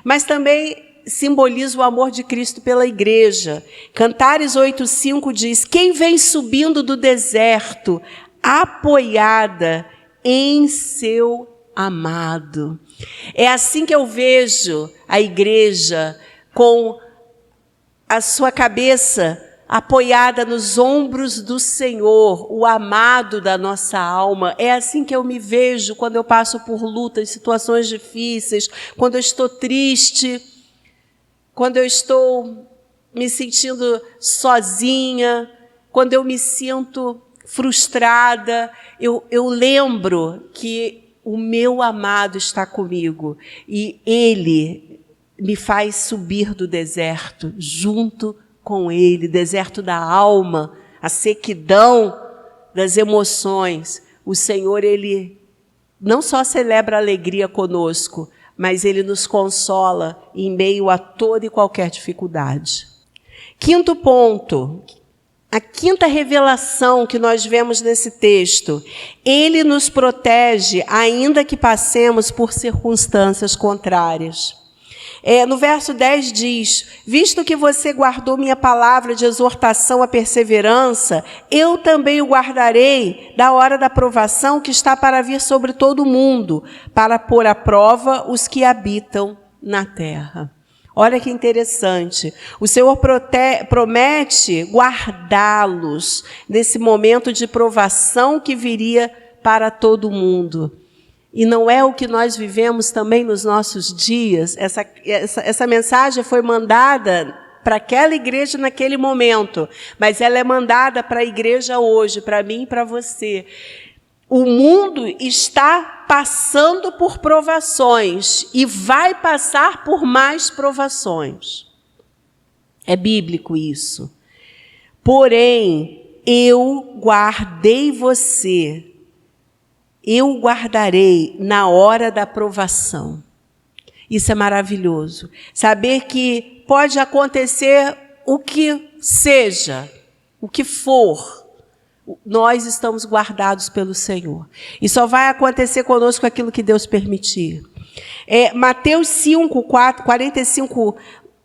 Mas também simboliza o amor de Cristo pela igreja. Cantares 8:5 diz: quem vem subindo do deserto, apoiada em seu amado. É assim que eu vejo a igreja, com a sua cabeça apoiada nos ombros do Senhor, o amado da nossa alma. É assim que eu me vejo quando eu passo por lutas, situações difíceis, quando eu estou triste, quando eu estou me sentindo sozinha, quando eu me sinto frustrada. Eu lembro que o meu amado está comigo e Ele me faz subir do deserto junto com Ele, deserto da alma, a sequidão das emoções. O Senhor, Ele não só celebra a alegria conosco, mas Ele nos consola em meio a toda e qualquer dificuldade. Quinto ponto, a quinta revelação que nós vemos nesse texto: Ele nos protege ainda que passemos por circunstâncias contrárias. No verso 10 diz: visto que você guardou minha palavra de exortação à perseverança, eu também o guardarei da hora da provação que está para vir sobre todo o mundo, para pôr à prova os que habitam na terra. Olha que interessante. O Senhor promete guardá-los nesse momento de provação que viria para todo mundo. E não é o que nós vivemos também nos nossos dias? Essa mensagem foi mandada para aquela igreja naquele momento, mas ela é mandada para a igreja hoje, para mim e para você. O mundo está passando por provações e vai passar por mais provações. É bíblico isso. Porém, eu guardei você. Eu o guardarei na hora da provação. Isso é maravilhoso. Saber que pode acontecer o que seja, o que for, nós estamos guardados pelo Senhor. E só vai acontecer conosco aquilo que Deus permitir. Mateus 5, 45,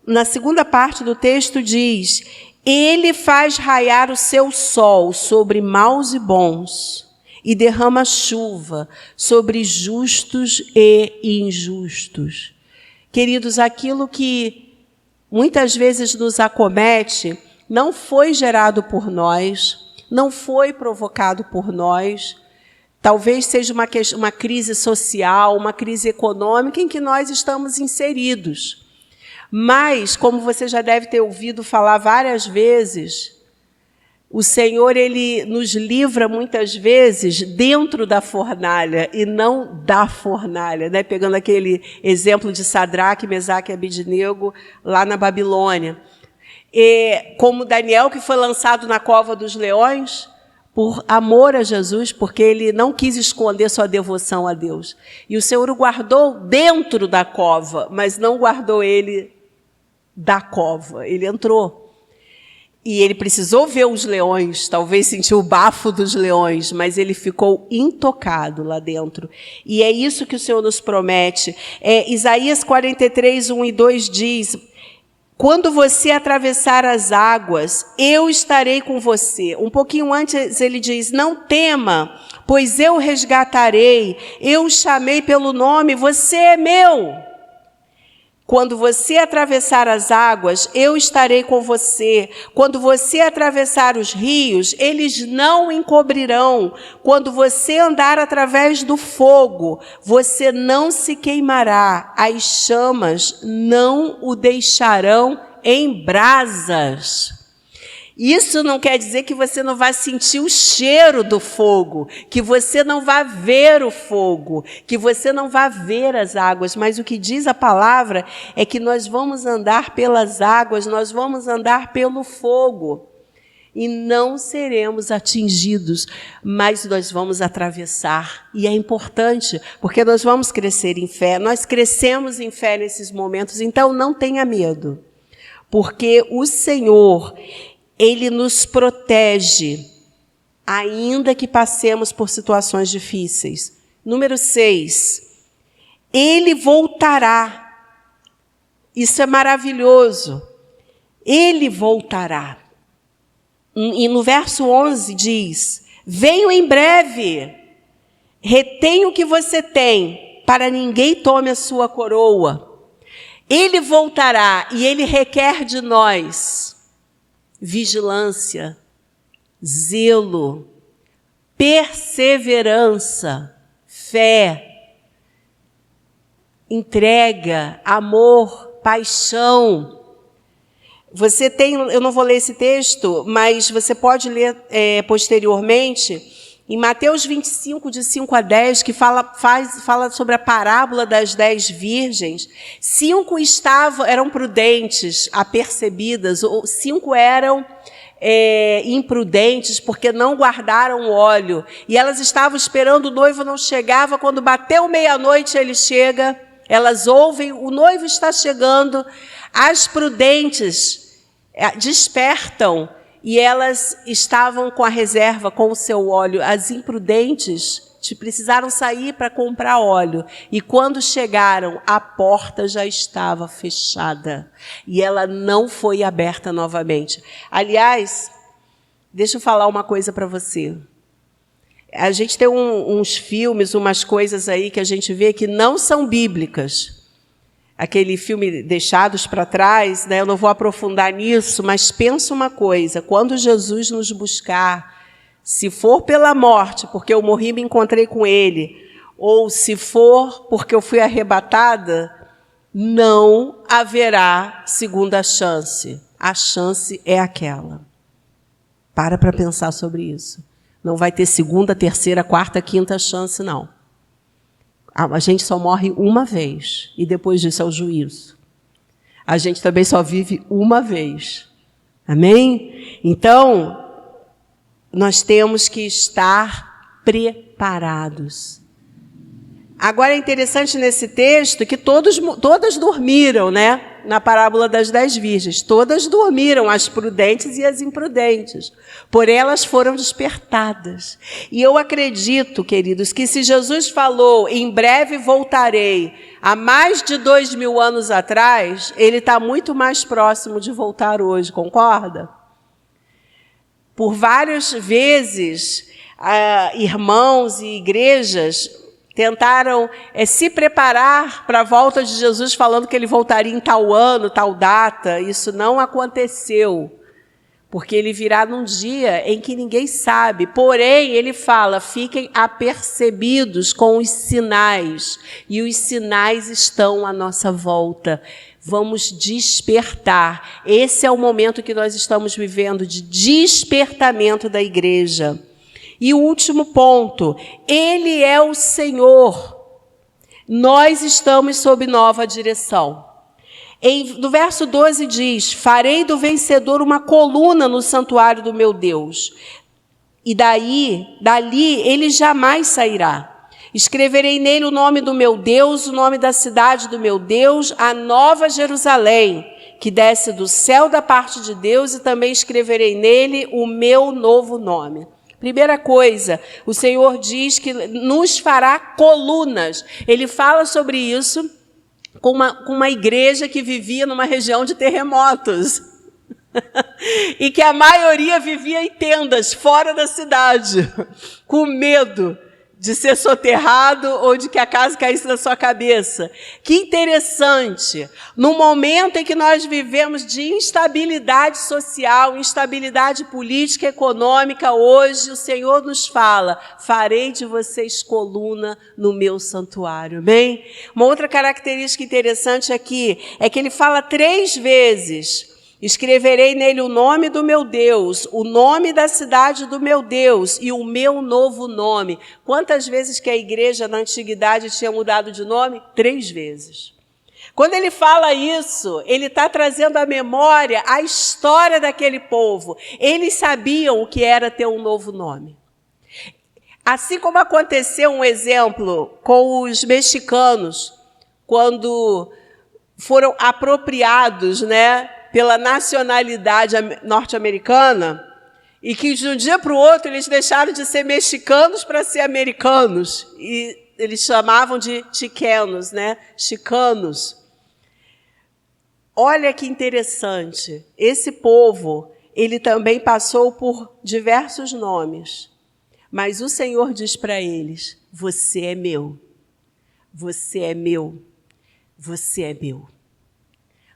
na segunda parte do texto diz: Ele faz raiar o seu sol sobre maus e bons, e derrama chuva sobre justos e injustos. Queridos, aquilo que muitas vezes nos acomete não foi gerado por nós, não foi provocado por nós. Talvez seja uma crise social, uma crise econômica em que nós estamos inseridos. Mas, como você já deve ter ouvido falar várias vezes, o Senhor, Ele nos livra muitas vezes dentro da fornalha e não da fornalha, né? Pegando aquele exemplo de Sadraque, Mesaque e Abednego lá na Babilônia. Como Daniel, que foi lançado na cova dos leões, por amor a Jesus, porque ele não quis esconder sua devoção a Deus. E o Senhor o guardou dentro da cova, mas não guardou ele da cova. Ele entrou. E ele precisou ver os leões, talvez sentir o bafo dos leões, mas ele ficou intocado lá dentro. E é isso que o Senhor nos promete. Isaías 43, 1 e 2 diz: quando você atravessar as águas, eu estarei com você. Um pouquinho antes ele diz: não tema, pois eu o resgatarei, eu o chamei pelo nome, você é meu. Quando você atravessar as águas, eu estarei com você. Quando você atravessar os rios, eles não o encobrirão. Quando você andar através do fogo, você não se queimará. As chamas não o deixarão em brasas. Isso não quer dizer que você não vai sentir o cheiro do fogo, que você não vai ver o fogo, que você não vai ver as águas, mas o que diz a palavra é que nós vamos andar pelas águas, nós vamos andar pelo fogo e não seremos atingidos, mas nós vamos atravessar. E é importante, porque nós vamos crescer em fé, nós crescemos em fé nesses momentos, então não tenha medo, porque o Senhor, Ele nos protege, ainda que passemos por situações difíceis. Número 6, Ele voltará. Isso é maravilhoso. Ele voltará. E no verso 11 diz: venho em breve, retenha o que você tem, para ninguém tome a sua coroa. Ele voltará e Ele requer de nós vigilância, zelo, perseverança, fé, entrega, amor, paixão. Você tem, eu não vou ler esse texto, mas você pode ler posteriormente, em Mateus 25, de 5 a 10, que fala sobre a parábola das 10 virgens. 5 eram prudentes, apercebidas, 5 eram imprudentes, porque não guardaram óleo. E elas estavam esperando, o noivo não chegava. Quando bateu meia-noite, ele chega, elas ouvem, o noivo está chegando. As prudentes despertam, e elas estavam com a reserva, com o seu óleo. As imprudentes precisaram sair para comprar óleo. E quando chegaram, a porta já estava fechada. E ela não foi aberta novamente. Aliás, deixa eu falar uma coisa para você. A gente tem uns filmes, umas coisas aí que a gente vê que não são bíblicas. Aquele filme Deixados para Trás, né? Eu não vou aprofundar nisso, mas pensa uma coisa: quando Jesus nos buscar, se for pela morte, porque eu morri e me encontrei com Ele, ou se for porque eu fui arrebatada, não haverá segunda chance. A chance é aquela. Para pensar sobre isso. Não vai ter segunda, terceira, quarta, quinta chance, não. A gente só morre uma vez, e depois disso é o juízo. A gente também só vive uma vez. Amém? Então, nós temos que estar preparados. Agora é interessante nesse texto que todas dormiram, né? Na parábola das 10 virgens. Todas dormiram, as prudentes e as imprudentes. Porém, elas foram despertadas. E eu acredito, queridos, que se Jesus falou, em breve voltarei, há mais de 2000 anos atrás, ele está muito mais próximo de voltar hoje, concorda? Por várias vezes, irmãos e igrejas tentaram se preparar para a volta de Jesus, falando que ele voltaria em tal ano, tal data. Isso não aconteceu, porque ele virá num dia em que ninguém sabe. Porém, ele fala, fiquem apercebidos com os sinais, e os sinais estão à nossa volta. Vamos despertar. Esse é o momento que nós estamos vivendo, de despertamento da igreja. E o último ponto, ele é o Senhor. Nós estamos sob nova direção. No verso 12 diz, farei do vencedor uma coluna no santuário do meu Deus. E dali ele jamais sairá. Escreverei nele o nome do meu Deus, o nome da cidade do meu Deus, a nova Jerusalém, que desce do céu da parte de Deus, e também escreverei nele o meu novo nome. Primeira coisa, o Senhor diz que nos fará colunas. Ele fala sobre isso com uma igreja que vivia numa região de terremotos. E que a maioria vivia em tendas, fora da cidade, com medo de ser soterrado ou de que a casa caísse na sua cabeça. Que interessante! No momento em que nós vivemos de instabilidade social, instabilidade política e econômica, hoje o Senhor nos fala, farei de vocês coluna no meu santuário. Bem, uma outra característica interessante aqui é que ele fala 3 vezes, escreverei nele o nome do meu Deus, o nome da cidade do meu Deus e o meu novo nome. Quantas vezes que a igreja na antiguidade tinha mudado de nome? 3 vezes. Quando ele fala isso, ele está trazendo à memória a história daquele povo. Eles sabiam o que era ter um novo nome. Assim como aconteceu um exemplo com os mexicanos, quando foram apropriados, pela nacionalidade norte-americana, e que de um dia para o outro eles deixaram de ser mexicanos para ser americanos, e eles chamavam de chicanos, chicanos. Olha que interessante, esse povo, ele também passou por diversos nomes, mas o Senhor diz para eles, você é meu, você é meu, você é meu.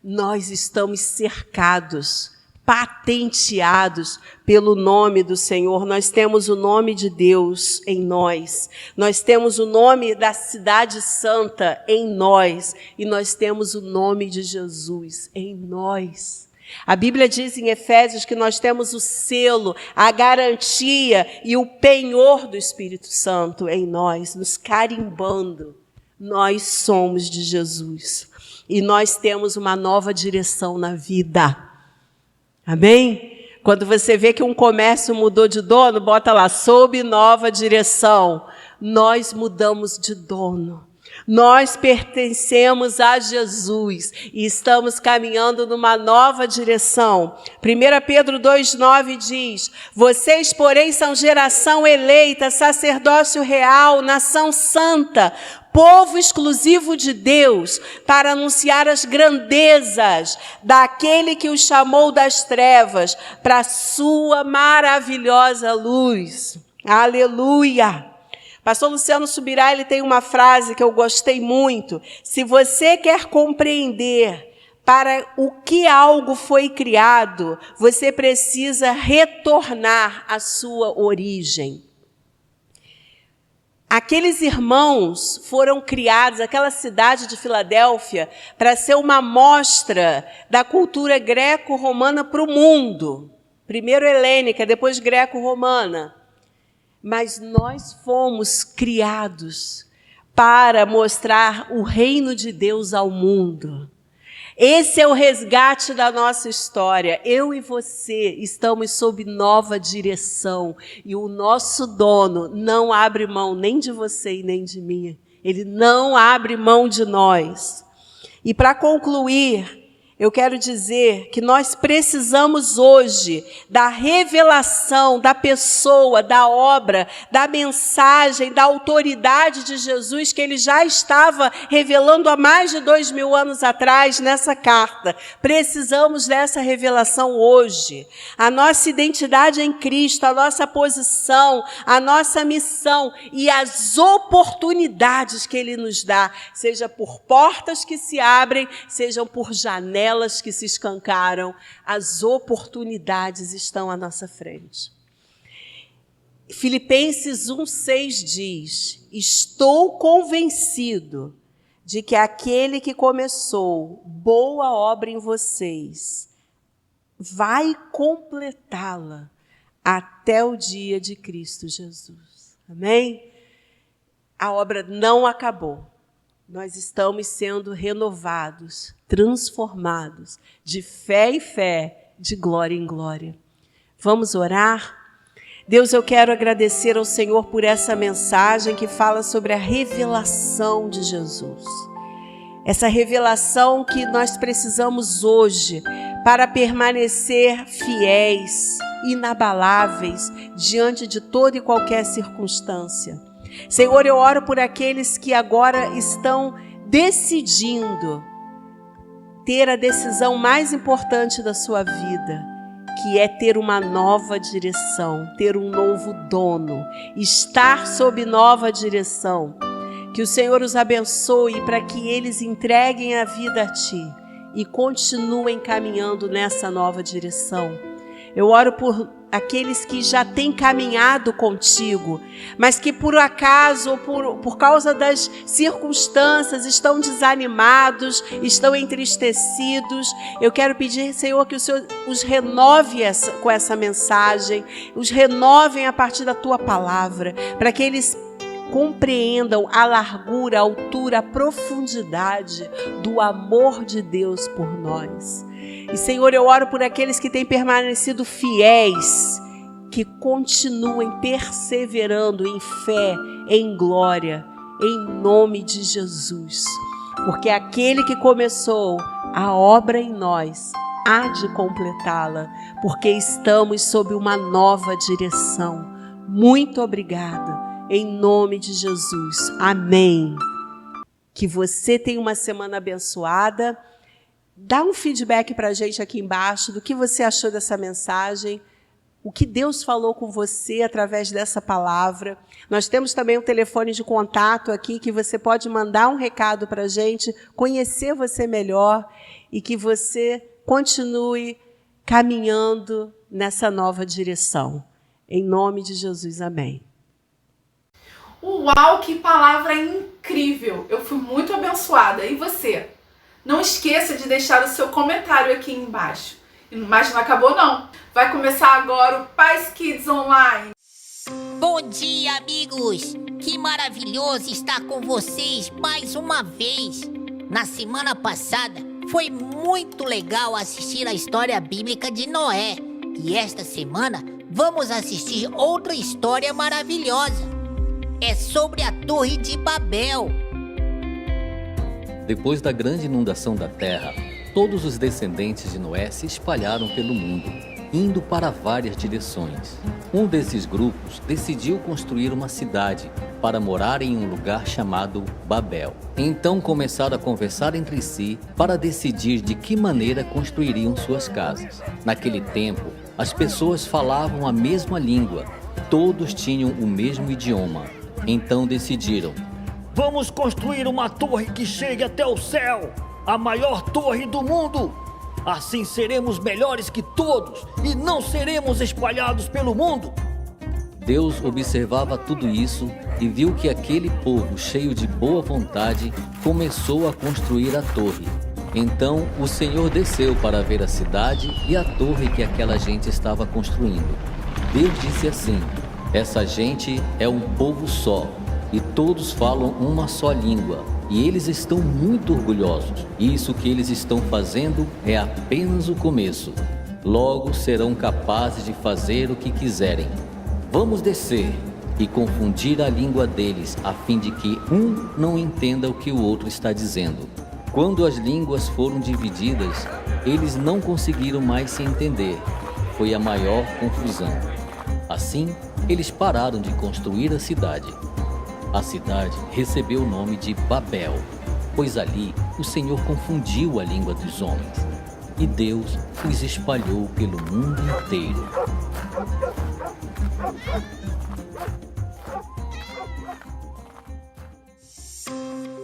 Nós estamos cercados, patenteados pelo nome do Senhor. Nós temos o nome de Deus em nós. Nós temos o nome da cidade santa em nós. E nós temos o nome de Jesus em nós. A Bíblia diz em Efésios que nós temos o selo, a garantia e o penhor do Espírito Santo em nós, nos carimbando. Nós somos de Jesus. E nós temos uma nova direção na vida. Amém? Quando você vê que um comércio mudou de dono, bota lá, sob nova direção. Nós mudamos de dono. Nós pertencemos a Jesus e estamos caminhando numa nova direção. 1 Pedro 2,9 diz, vocês, porém, são geração eleita, sacerdócio real, nação santa, povo exclusivo de Deus, para anunciar as grandezas daquele que os chamou das trevas para a sua maravilhosa luz. Aleluia! Pastor Luciano Subirá, ele tem uma frase que eu gostei muito. Se você quer compreender para o que algo foi criado, você precisa retornar à sua origem. Aqueles irmãos foram criados, aquela cidade de Filadélfia, para ser uma amostra da cultura greco-romana para o mundo. Primeiro helênica, depois greco-romana. Mas nós fomos criados para mostrar o reino de Deus ao mundo. Esse é o resgate da nossa história. Eu e você estamos sob nova direção. E o nosso dono não abre mão nem de você e nem de mim. Ele não abre mão de nós. E para concluir, Eu quero dizer que nós precisamos hoje da revelação da pessoa, da obra, da mensagem, da autoridade de Jesus que ele já estava revelando há mais de 2000 anos atrás nessa carta. Precisamos dessa revelação hoje. A nossa identidade em Cristo, a nossa posição, a nossa missão e as oportunidades que ele nos dá, seja por portas que se abrem, sejam por janelas que se escancaram, as oportunidades estão à nossa frente. Filipenses 1:6 diz: estou convencido de que aquele que começou boa obra em vocês vai completá-la até o dia de Cristo Jesus. Amém? A obra não acabou. Nós estamos sendo renovados, transformados, de fé em fé, de glória em glória. Vamos orar? Deus, eu quero agradecer ao Senhor por essa mensagem que fala sobre a revelação de Jesus. Essa revelação que nós precisamos hoje para permanecer fiéis, inabaláveis, diante de toda e qualquer circunstância. Senhor, eu oro por aqueles que agora estão decidindo ter a decisão mais importante da sua vida, que é ter uma nova direção, ter um novo dono, estar sob nova direção. Que o Senhor os abençoe para que eles entreguem a vida a Ti e continuem caminhando nessa nova direção. Eu oro por aqueles que já têm caminhado contigo, mas que por acaso ou por causa das circunstâncias estão desanimados, estão entristecidos. Eu quero pedir, Senhor, que o Senhor os renove com essa mensagem, os renovem a partir da Tua palavra, para que eles compreendam a largura, a altura, a profundidade do amor de Deus por nós. E, Senhor, eu oro por aqueles que têm permanecido fiéis, que continuem perseverando em fé, em glória, em nome de Jesus. Porque aquele que começou a obra em nós há de completá-la, porque estamos sob uma nova direção. Muito obrigada, em nome de Jesus. Amém. Que você tenha uma semana abençoada. Dá um feedback para a gente aqui embaixo do que você achou dessa mensagem, o que Deus falou com você através dessa palavra. Nós temos também um telefone de contato aqui que você pode mandar um recado para a gente, conhecer você melhor e que você continue caminhando nessa nova direção. Em nome de Jesus, amém. Uau, que palavra incrível! Eu fui muito abençoada. E você? Não esqueça de deixar o seu comentário aqui embaixo. Mas não acabou não. Vai começar agora o Paz Kids Online. Bom dia, amigos! Que maravilhoso estar com vocês mais uma vez. Na semana passada foi muito legal assistir a história bíblica de Noé. E esta semana vamos assistir outra história maravilhosa. É sobre a Torre de Babel. Depois da grande inundação da terra, todos os descendentes de Noé se espalharam pelo mundo, indo para várias direções. Um desses grupos decidiu construir uma cidade para morar em um lugar chamado Babel. Então começaram a conversar entre si para decidir de que maneira construiriam suas casas. Naquele tempo, as pessoas falavam a mesma língua, todos tinham o mesmo idioma. Então decidiram: vamos construir uma torre que chegue até o céu, a maior torre do mundo. Assim seremos melhores que todos e não seremos espalhados pelo mundo. Deus observava tudo isso e viu que aquele povo cheio de boa vontade começou a construir a torre. Então o Senhor desceu para ver a cidade e a torre que aquela gente estava construindo. Deus disse assim: essa gente é um povo só. E todos falam uma só língua, e eles estão muito orgulhosos. Isso que eles estão fazendo é apenas o começo. Logo serão capazes de fazer o que quiserem. Vamos descer e confundir a língua deles, a fim de que um não entenda o que o outro está dizendo. Quando as línguas foram divididas, eles não conseguiram mais se entender. Foi a maior confusão. Assim, eles pararam de construir a cidade. A cidade recebeu o nome de Babel, pois ali o Senhor confundiu a língua dos homens, e Deus os espalhou pelo mundo inteiro.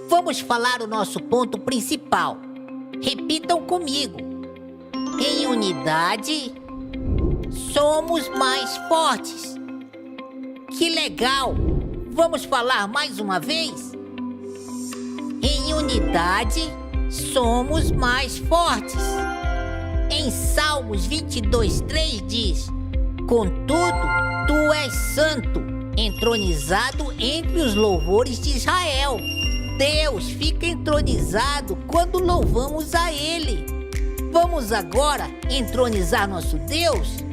Vamos falar o nosso ponto principal. Repitam comigo. Em unidade, somos mais fortes. Que legal! Vamos falar mais uma vez? Em unidade, somos mais fortes. Em Salmos 22:3 diz: Contudo, tu és santo, entronizado entre os louvores de Israel. Deus fica entronizado quando louvamos a Ele. Vamos agora entronizar nosso Deus?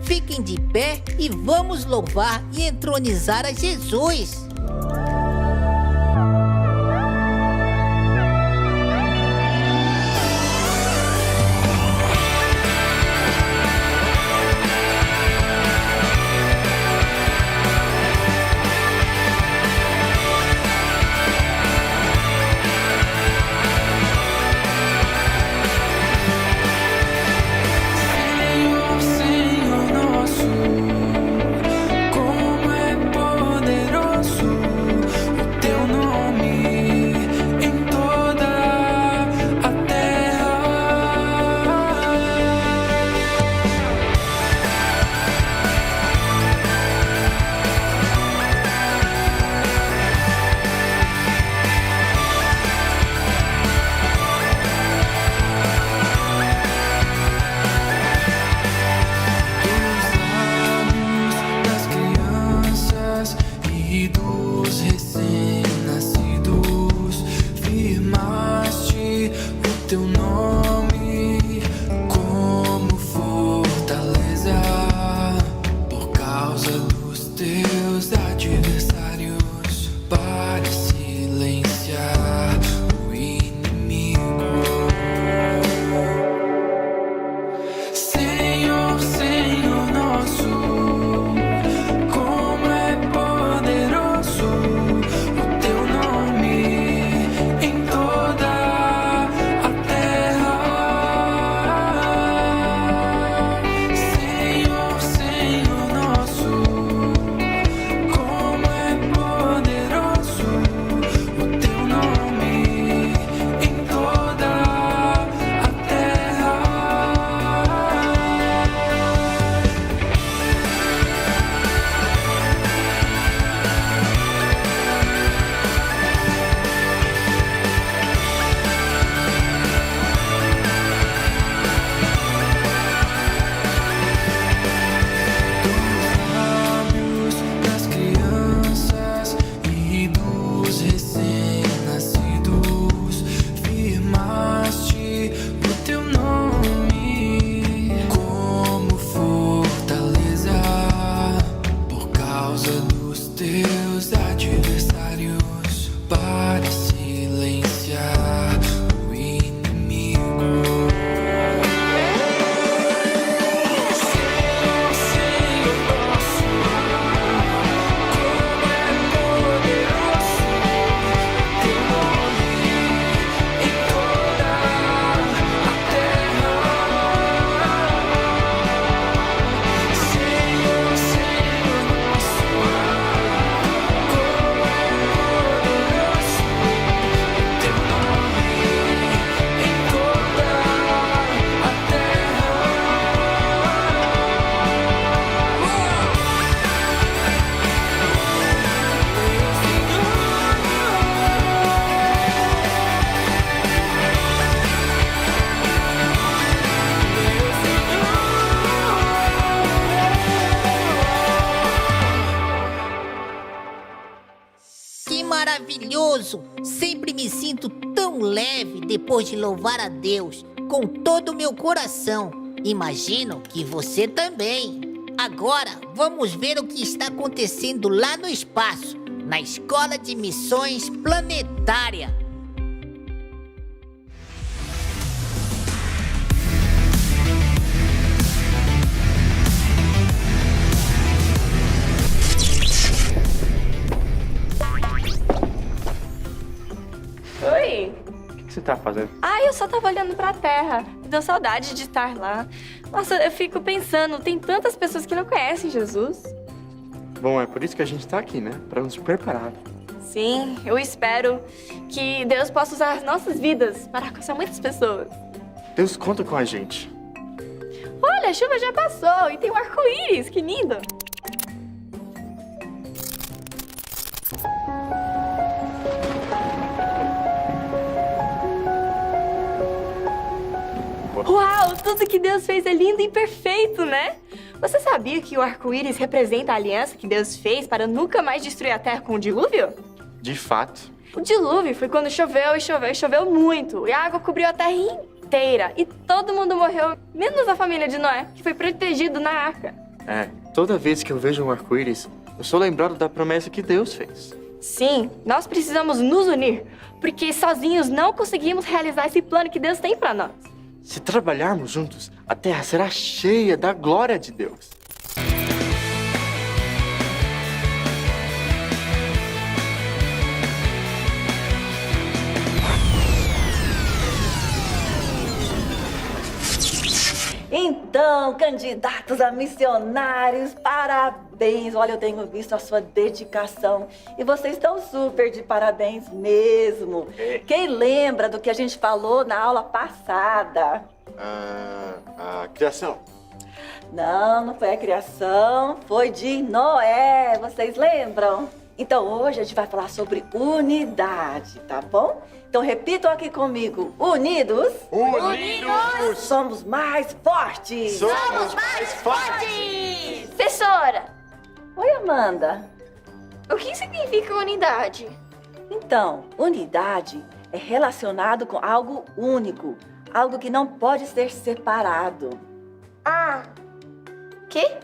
Fiquem de pé e vamos louvar e entronizar a Jesus. Senhor nosso, como é poderoso o teu nome em toda a terra. Das crianças e dos recém-nascidos, firmaste o teu nome como fortaleza por causa dos teus adversários, para silenciar o inimigo. Senhor, Senhor nosso, como é poderoso o teu nome em toda a terra. Senhor, Senhor nosso, como é poderoso o teu nome em toda a terra. Lábios das crianças e dos recém-nascidos, firmaste o teu nome como fortaleza por causa dos teus adversários, para silenciar o inimigo. Senhor, Senhor nosso, como é poderoso o teu nome em toda a terra. Senhor, Senhor nosso, como é poderoso o teu nome em toda a terra. Que maravilhoso! Sempre me sinto tão leve depois de louvar a Deus com todo o meu coração. Imagino que você também. Agora, vamos ver o que está acontecendo lá no espaço, na Escola de Missões Planetária. tá fazendo? Ah, eu só tava olhando pra terra. Me deu saudade de estar lá. Nossa, eu fico pensando, tem tantas pessoas que não conhecem Jesus. Bom, é por isso que a gente tá aqui, né? Pra nos preparar. Sim, eu espero que Deus possa usar as nossas vidas para alcançar muitas pessoas. Deus conta com a gente. Olha, a chuva já passou e tem um arco-íris, que lindo! Uau, tudo que Deus fez é lindo e perfeito, né? Você sabia que o arco-íris representa a aliança que Deus fez para nunca mais destruir a terra com o dilúvio? De fato. O dilúvio foi quando choveu e choveu e choveu muito, e a água cobriu a terra inteira, e todo mundo morreu, menos a família de Noé, que foi protegido na arca. É, toda vez que eu vejo um arco-íris, eu sou lembrado da promessa que Deus fez. Sim, nós precisamos nos unir, porque sozinhos não conseguimos realizar esse plano que Deus tem para nós. Se trabalharmos juntos, a terra será cheia da glória de Deus. Então, candidatos a missionários, parabéns! Olha, eu tenho visto a sua dedicação e vocês estão super de parabéns mesmo. Quem lembra do que a gente falou na aula passada? A criação. Não foi a criação, foi de Noé, vocês lembram? Então hoje a gente vai falar sobre unidade, tá bom? Então repitam aqui comigo, unidos. Unidos! Somos mais fortes! Somos mais fortes! Professora, Oi, Amanda. o que significa unidade? Então, unidade é relacionado com algo único, algo que não pode ser separado. Ah, quê?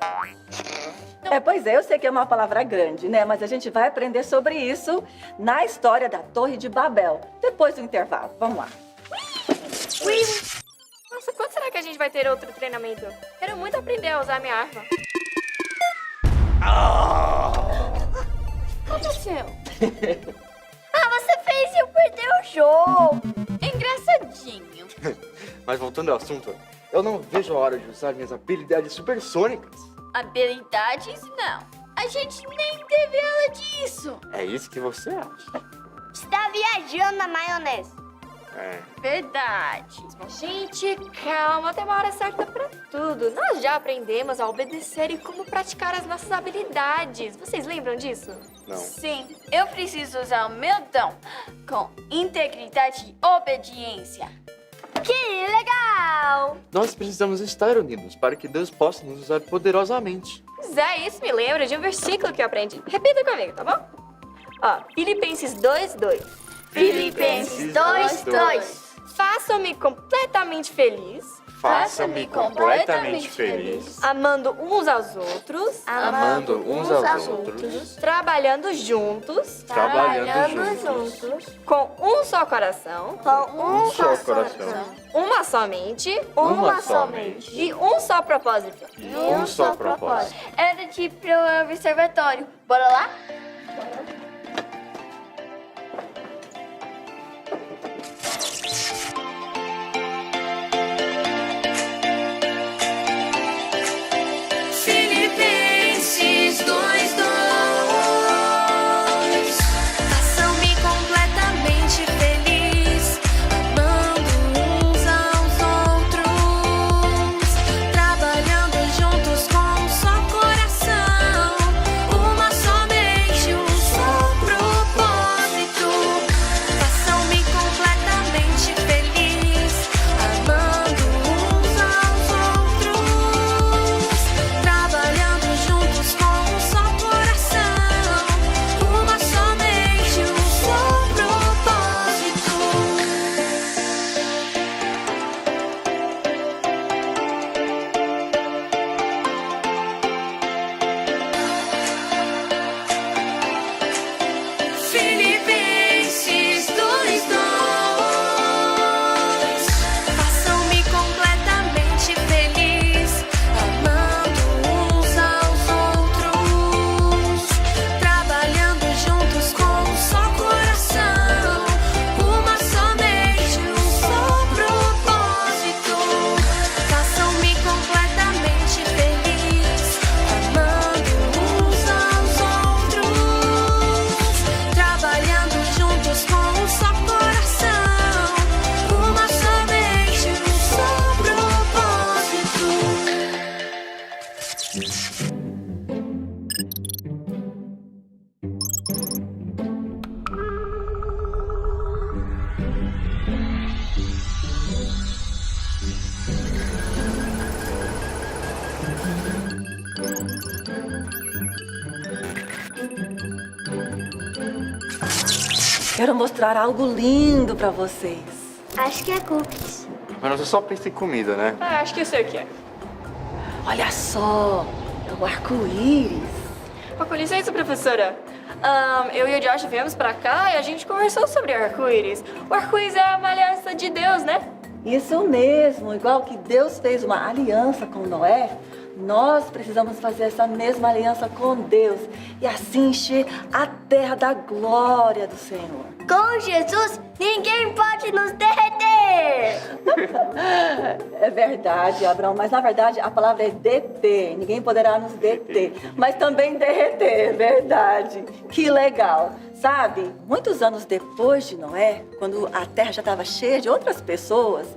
Pois é, eu sei que é uma palavra grande, né? Mas a gente vai aprender sobre isso na história da Torre de Babel, depois do intervalo. Vamos lá. Nossa, quando será que a gente vai ter outro treinamento? Quero muito aprender a usar minha arma. O que aconteceu? Você fez eu perder o jogo. Engraçadinho. Mas voltando ao assunto, eu não vejo a hora de usar minhas habilidades supersônicas. Habilidades, não. A gente nem teve aula disso. É isso que você acha? Está viajando na maionese. É. Verdade. Gente, calma, tem uma hora certa pra tudo. Nós já aprendemos a obedecer e como praticar as nossas habilidades. Vocês lembram disso? Não. Sim, eu preciso usar o meu dom com integridade e obediência. Que legal! Nós precisamos estar unidos para que Deus possa nos usar poderosamente. Pois é, isso me lembra de um versículo que eu aprendi. Repita comigo, tá bom? Ó, Filipenses 2:2. Filipenses 2:2. Façam-me completamente feliz. Faça-me completamente feliz. Amando uns aos outros. Amando uns aos outros. Trabalhando juntos. Trabalhando juntos. Com um só coração. Com Um só coração. Uma só mente. Uma só mente. E um só propósito. E um só propósito. Era de ir pro observatório. Bora lá? Filipenses 2:2. Façam-me completamente feliz, amando uns aos outros, trabalhando juntos com um só coração, uma só mente, um só Quero mostrar algo lindo pra vocês. Acho que é cookies. Mas você só pensa em comida, né? Ah, acho que eu sei o que é. Olha só, é o arco-íris. Com licença, professora. Eu e o Josh viemos pra cá e a gente conversou sobre arco-íris. O arco-íris é uma aliança de Deus, né? Isso mesmo, igual que Deus fez uma aliança com Noé, nós precisamos fazer essa mesma aliança com Deus e assim encher a terra da glória do Senhor. Com Jesus, ninguém pode nos derreter. É verdade, Abraão, mas na verdade a palavra é deter. Ninguém poderá nos deter, mas também derreter, é verdade. Que legal. Sabe, muitos anos depois de Noé, quando a terra já estava cheia de outras pessoas,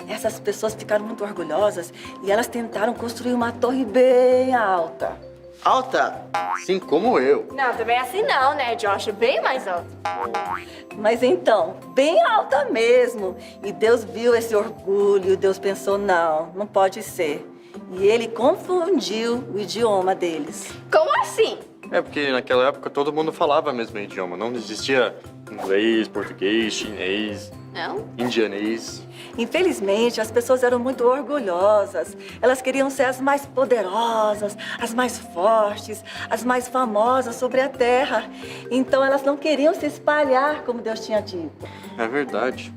essas pessoas ficaram muito orgulhosas e elas tentaram construir uma torre bem alta. Alta? Assim como eu. Não, também é assim não, né, Josh? Bem mais alto. Mas então, bem alta mesmo. E Deus viu esse orgulho, Deus pensou, não pode ser. E ele confundiu o idioma deles. Como assim? É porque naquela época todo mundo falava o mesmo idioma. Não existia inglês, português, chinês, Não? indianês. Infelizmente, as pessoas eram muito orgulhosas. Elas queriam ser as mais poderosas, as mais fortes, as mais famosas sobre a terra. Então, elas não queriam se espalhar como Deus tinha dito. É verdade.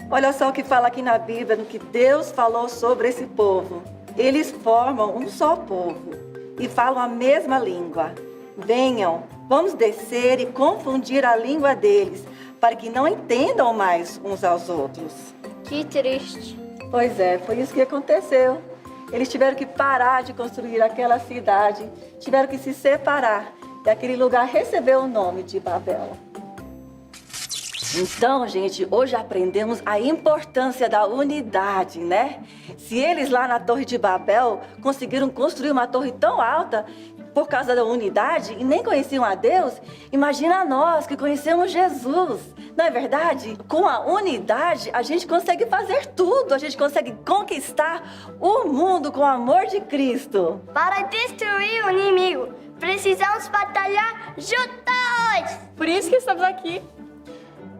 Olha só o que fala aqui na Bíblia, no que Deus falou sobre esse povo. Eles formam um só povo e falam a mesma língua. Venham, vamos descer e confundir a língua deles, para que não entendam mais uns aos outros. Que triste. Pois é, foi isso que aconteceu. Eles tiveram que parar de construir aquela cidade, tiveram que se separar, e aquele lugar recebeu o nome de Babel. Então, gente, hoje aprendemos a importância da unidade, né? Se eles lá na Torre de Babel conseguiram construir uma torre tão alta por causa da unidade e nem conheciam a Deus, imagina nós que conhecemos Jesus. Não é verdade? Com a unidade, a gente consegue fazer tudo. A gente consegue conquistar o mundo com o amor de Cristo. Para destruir o inimigo, precisamos batalhar juntos. Por isso que estamos aqui.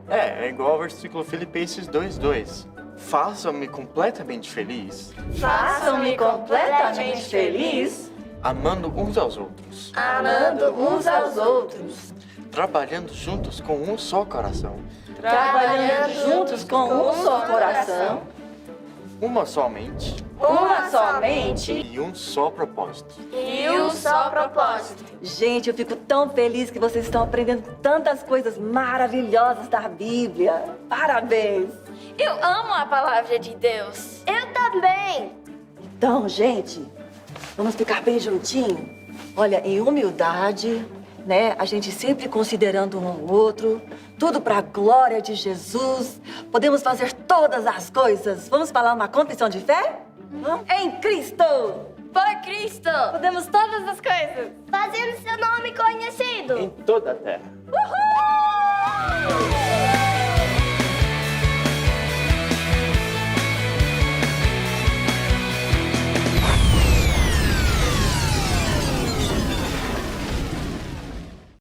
É igual ao versículo Filipenses 2:2. Façam-me completamente feliz, Façam-me completamente feliz, amando uns aos outros, amando uns aos outros, trabalhando juntos com um só coração, trabalhando juntos com um só coração, uma só mente uma só mente. e um só propósito. E um só propósito. Gente, eu fico tão feliz que vocês estão aprendendo tantas coisas maravilhosas da Bíblia. Parabéns! Eu amo a palavra de Deus. Eu também. Então, gente, vamos ficar bem juntinho? Olha, em humildade, né? A gente sempre considerando um ao outro, tudo para a glória de Jesus. Podemos fazer todas as coisas. Vamos falar uma confissão de fé? Em Cristo! Por Cristo. Podemos todas as coisas. Fazendo seu nome conhecido. Em toda a terra. Uhul!